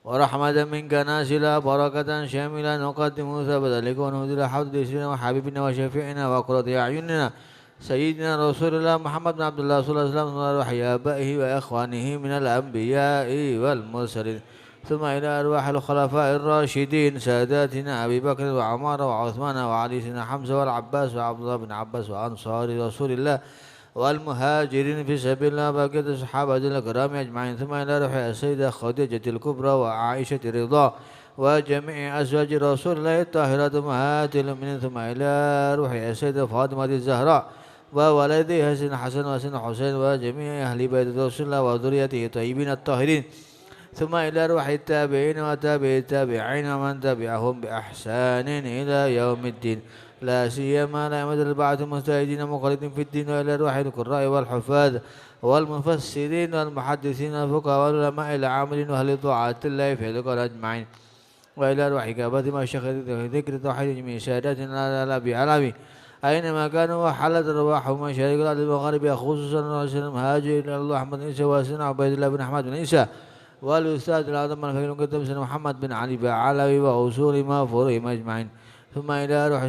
Speaker 11: ورحمة منك نازلة بركة شاملة نقدم ثبت لكونه إلى حوض سيدنا وحبيبنا وشفيعنا وقرة أعيننا سيدنا رسول الله محمد بن عبد الله صلى الله عليه وسلم وروح آبائه وإخوانه من الأنبياء والمرسلين ثم إلى أرواح الخلفاء الراشدين ساداتنا أبي بكر وعمر وعثمان وعلي سيدنا حمزة والعباس وعبد الله بن عباس وأنصار رسول الله والمهاجرين في سبيل الله بقية الصحابة الكرام أجمعين ثم إلى روح السيدة خديجة الكبرى وعائشة رضا وجميع أزواج رسول الله الطاهرات أمهات المؤمنين ثم إلى روح السيدة فاطمة الزهراء وولديها سيدنا حسن وسيدنا حسين وجميع أهل بيت رسول الله وذريته الطيبين الطاهرين ثم إلى روح التابعين وتابع التابعين ومن تبعهم بإحسان إلى يوم الدين لا سيما لا يمد بعض المجتهدين مخلدين في الدين وإلى روح القراء والحفاظ والمفسرين والمحدثين والفقهاء والعلماء العاملين وأهل طاعة الله في القرآن أجمعين وإلى روح كافة ما شيخ ذكر توحيد جميع ساداتنا لا بعلمي أينما كانوا وحلت أرواحهم مشارق الأرض المغربية خصوصا رسول المهاجر إلى الله أحمد بن عيسى وسيدنا عبيد الله بن أحمد بن عيسى والأستاذ الأعظم الفقيه المقدم سيدنا محمد بن علي بعلوي وأصول ما فروعهم أجمعين ثم إلى روح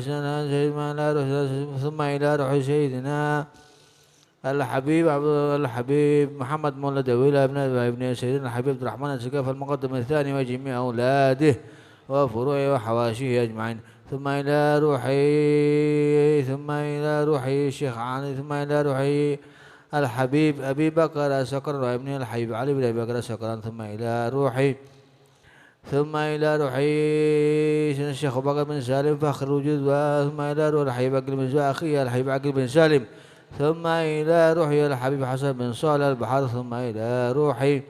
Speaker 11: سيدنا الحبيب محمد مولى دويلة ابن سيدنا الحبيب عبد الرحمن السقاف المقدم الثاني وجميع أولاده وفروعه وحواشيه أجمعين ثم إلى روحي الشيخ علي ثم إلى روحي الحبيب أبي بكر سكران وابن الحبيب علي بن أبي بكر سكران ثم إلى روحي الشيخ بكر بن سالم فخر الوجود ثم إلى روح الحبيب عقل بن أخي الحبيب عقل بن سالم ثم إلى روحي الحبيب حسن بن صالح البحر ثم إلى روحي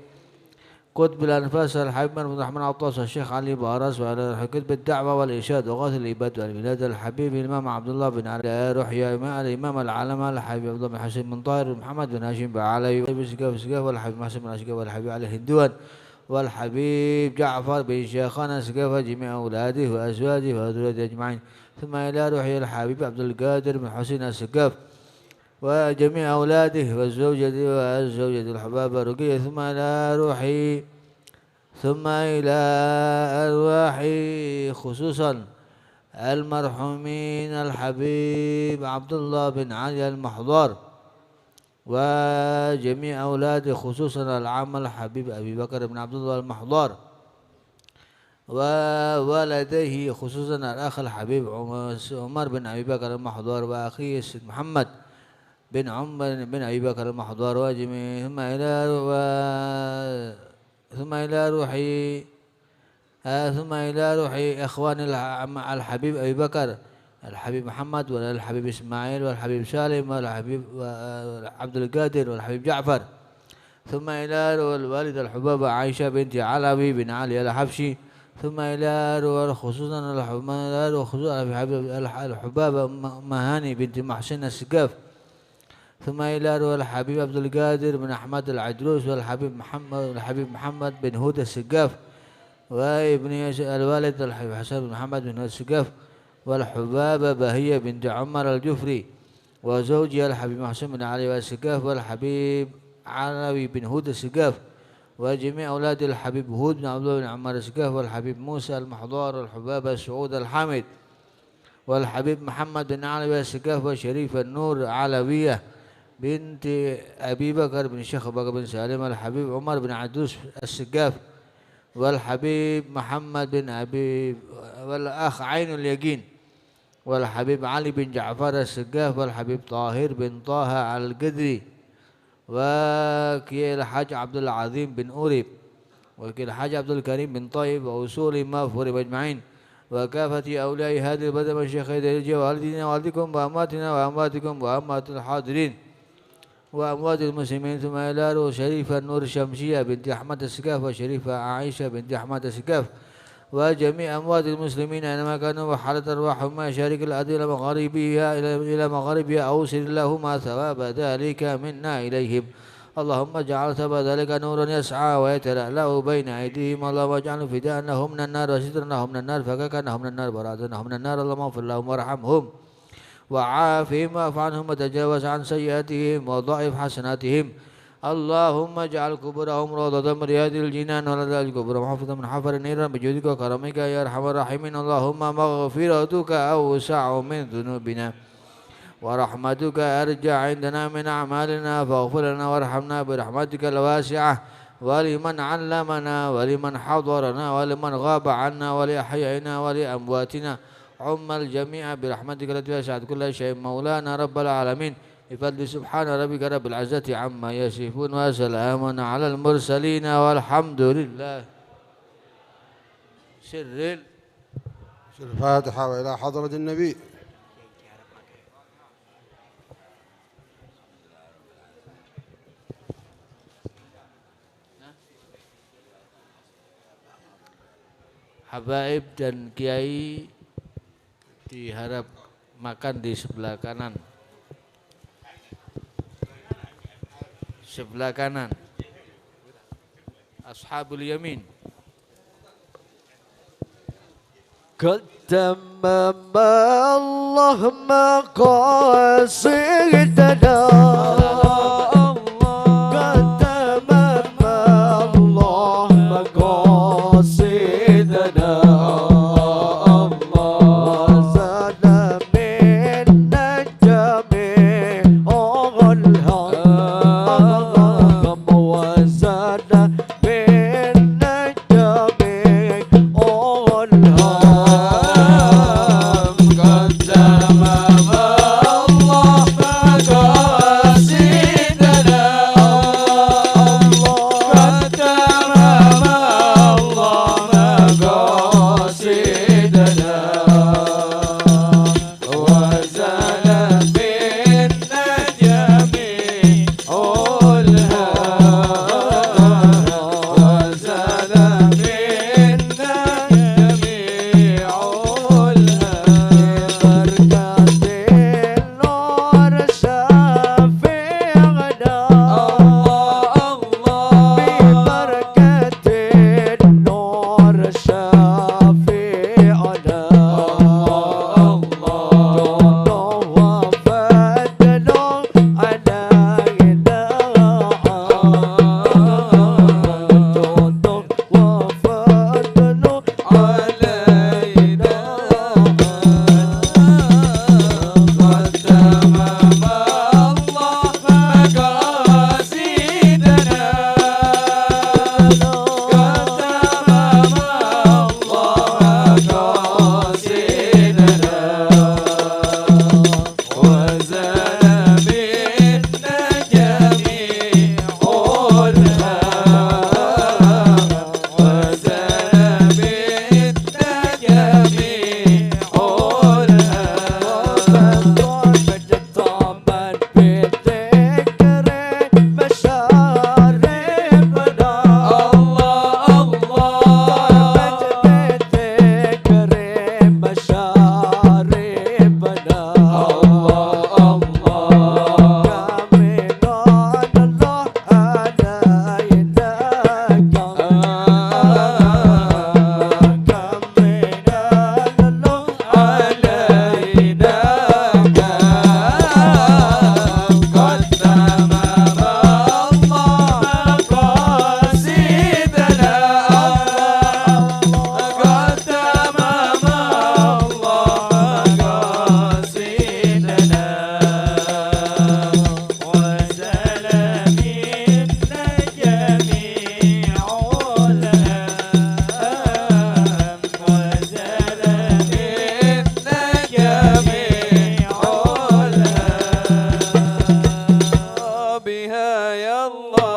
Speaker 11: قطب الأنفاس الحبيب بن الرحمن عطاس الشيخ علي بارس وعلى كتب الدعوة والإرشاد وغاث الإباد والميلاد الحبيب الإمام عبد الله بن علي روحي الإمام العلامة الحبيب عبد الله بن حسين بن طاهر محمد بن هاشم بعلوي سقاف والحبيب محسن بن سقاف والحبيب علي هندوان والحبيب جعفر بن شيخان سقاف جميع أولاده وأزواجه وذريته أجمعين ثم إلى روحي الحبيب عبد القادر بن حسين السقاف وجميع أولاده والزوجة الحباب رقية ثم إلى أرواحي خصوصا المرحومين الحبيب عبد الله بن علي المحضار وجميع أولاده خصوصا العم الحبيب أبي بكر بن عبد الله المحضار وولديه خصوصا الأخ الحبيب عمر بن أبي بكر المحضار وأخيه السيد محمد بن عمر بن أبي بكر المحضار وجميع ثم إلى روحي إخوان الحبيب أبي بكر الحبيب محمد والحبيب إسماعيل والحبيب سالم والحبيب عبد القادر والحبيب جعفر ثم إلى الوالدة الحبابة عائشة بنت علوي بن علي الحبشي ثم إلى خصوصا الحبابة مهاني بنت محسن السقاف ثم إلى الحبيب عبد القادر بن أحمد العدروس والحبيب محمد بن هود السقاف وابن الوالد الحبيب حسن بن محمد بن هود السقاف والحبابة بهية بنت عمر الجفري وزوجها الحبيب محسن بن علي السقاف والحبيب علوي بن هود السقاف وجميع أولاد الحبيب هود بن عبد الله بن عمر السقاف والحبيب موسى المحضار والحبابة سعود الحامد والحبيب محمد بن علوي السقاف وشريف النور علوية بنت أبي بكر بن شيخ بكر بن سالم الحبيب عمر بن عدوس السقاف والحبيب محمد بن أبي والأخ عين اليقين والحبيب علي بن جعفر السقاف والحبيب طاهر بن طه القدري وكيل الحاج عبد العظيم بن أوريب وكيل الحاج عبد الكريم بن طيب وأصول ما فرب أجمعين وكافة أولياء هذه البلد الشيخ الجوال والدينا والدكم وأمواتنا وأمواتكم وأموات الحاضرين وأموات المسلمين ثم إلى شريفة النور الشمسية بنت أحمد السقاف وشريفة عائشة بنت أحمد السقاف وجميع أموات المسلمين أينما كانوا وحالت أرواحهم مشارق الأرض إلى مغاربها أوصل اللهم ثواب ذلك منا إليهم. اللهم اجعل ثواب ذلك نورا يسعى ويتلألأ بين أيديهم. اللهم اجعل فداء لهم من النار وسترا لهم من النار فكاكا من النار براءة من النار. اللهم اغفر لهم وارحمهم وعافهم واعف عنهم وتجاوز عن سيئاتهم وضاعف حسناتهم. اللهم اجعل قبورهم روضة من رياض الجنان ولا تجعل قبورهم حفظا من حفر النيران بجودك وكرمك يا ارحم الراحمين. اللهم مغفرتك أوسع من ذنوبنا ورحمتك أرجع عندنا من أعمالنا فاغفر لنا وارحمنا برحمتك الواسعة ولمن علمنا ولمن حضرنا ولمن غاب عنا ولأحيائنا ولأمواتنا عم الجميع برحمتك التي وسعت كل شيء. مولانا رب العالمين بفضل سبحان ربك رب العزة عما يصفون وسلام على المرسلين والحمد لله. سر
Speaker 12: الفاتحة وإلى حضرة النبي.
Speaker 11: Habaib dan Kiai diharap makan di sebelah kanan. Sebelah kanan. Ashabul yamin.
Speaker 13: قدم الله مقاصدنا قدم الله مقاصدنا وزاد من جميع الهم وزاد من جميع
Speaker 14: بها يا الله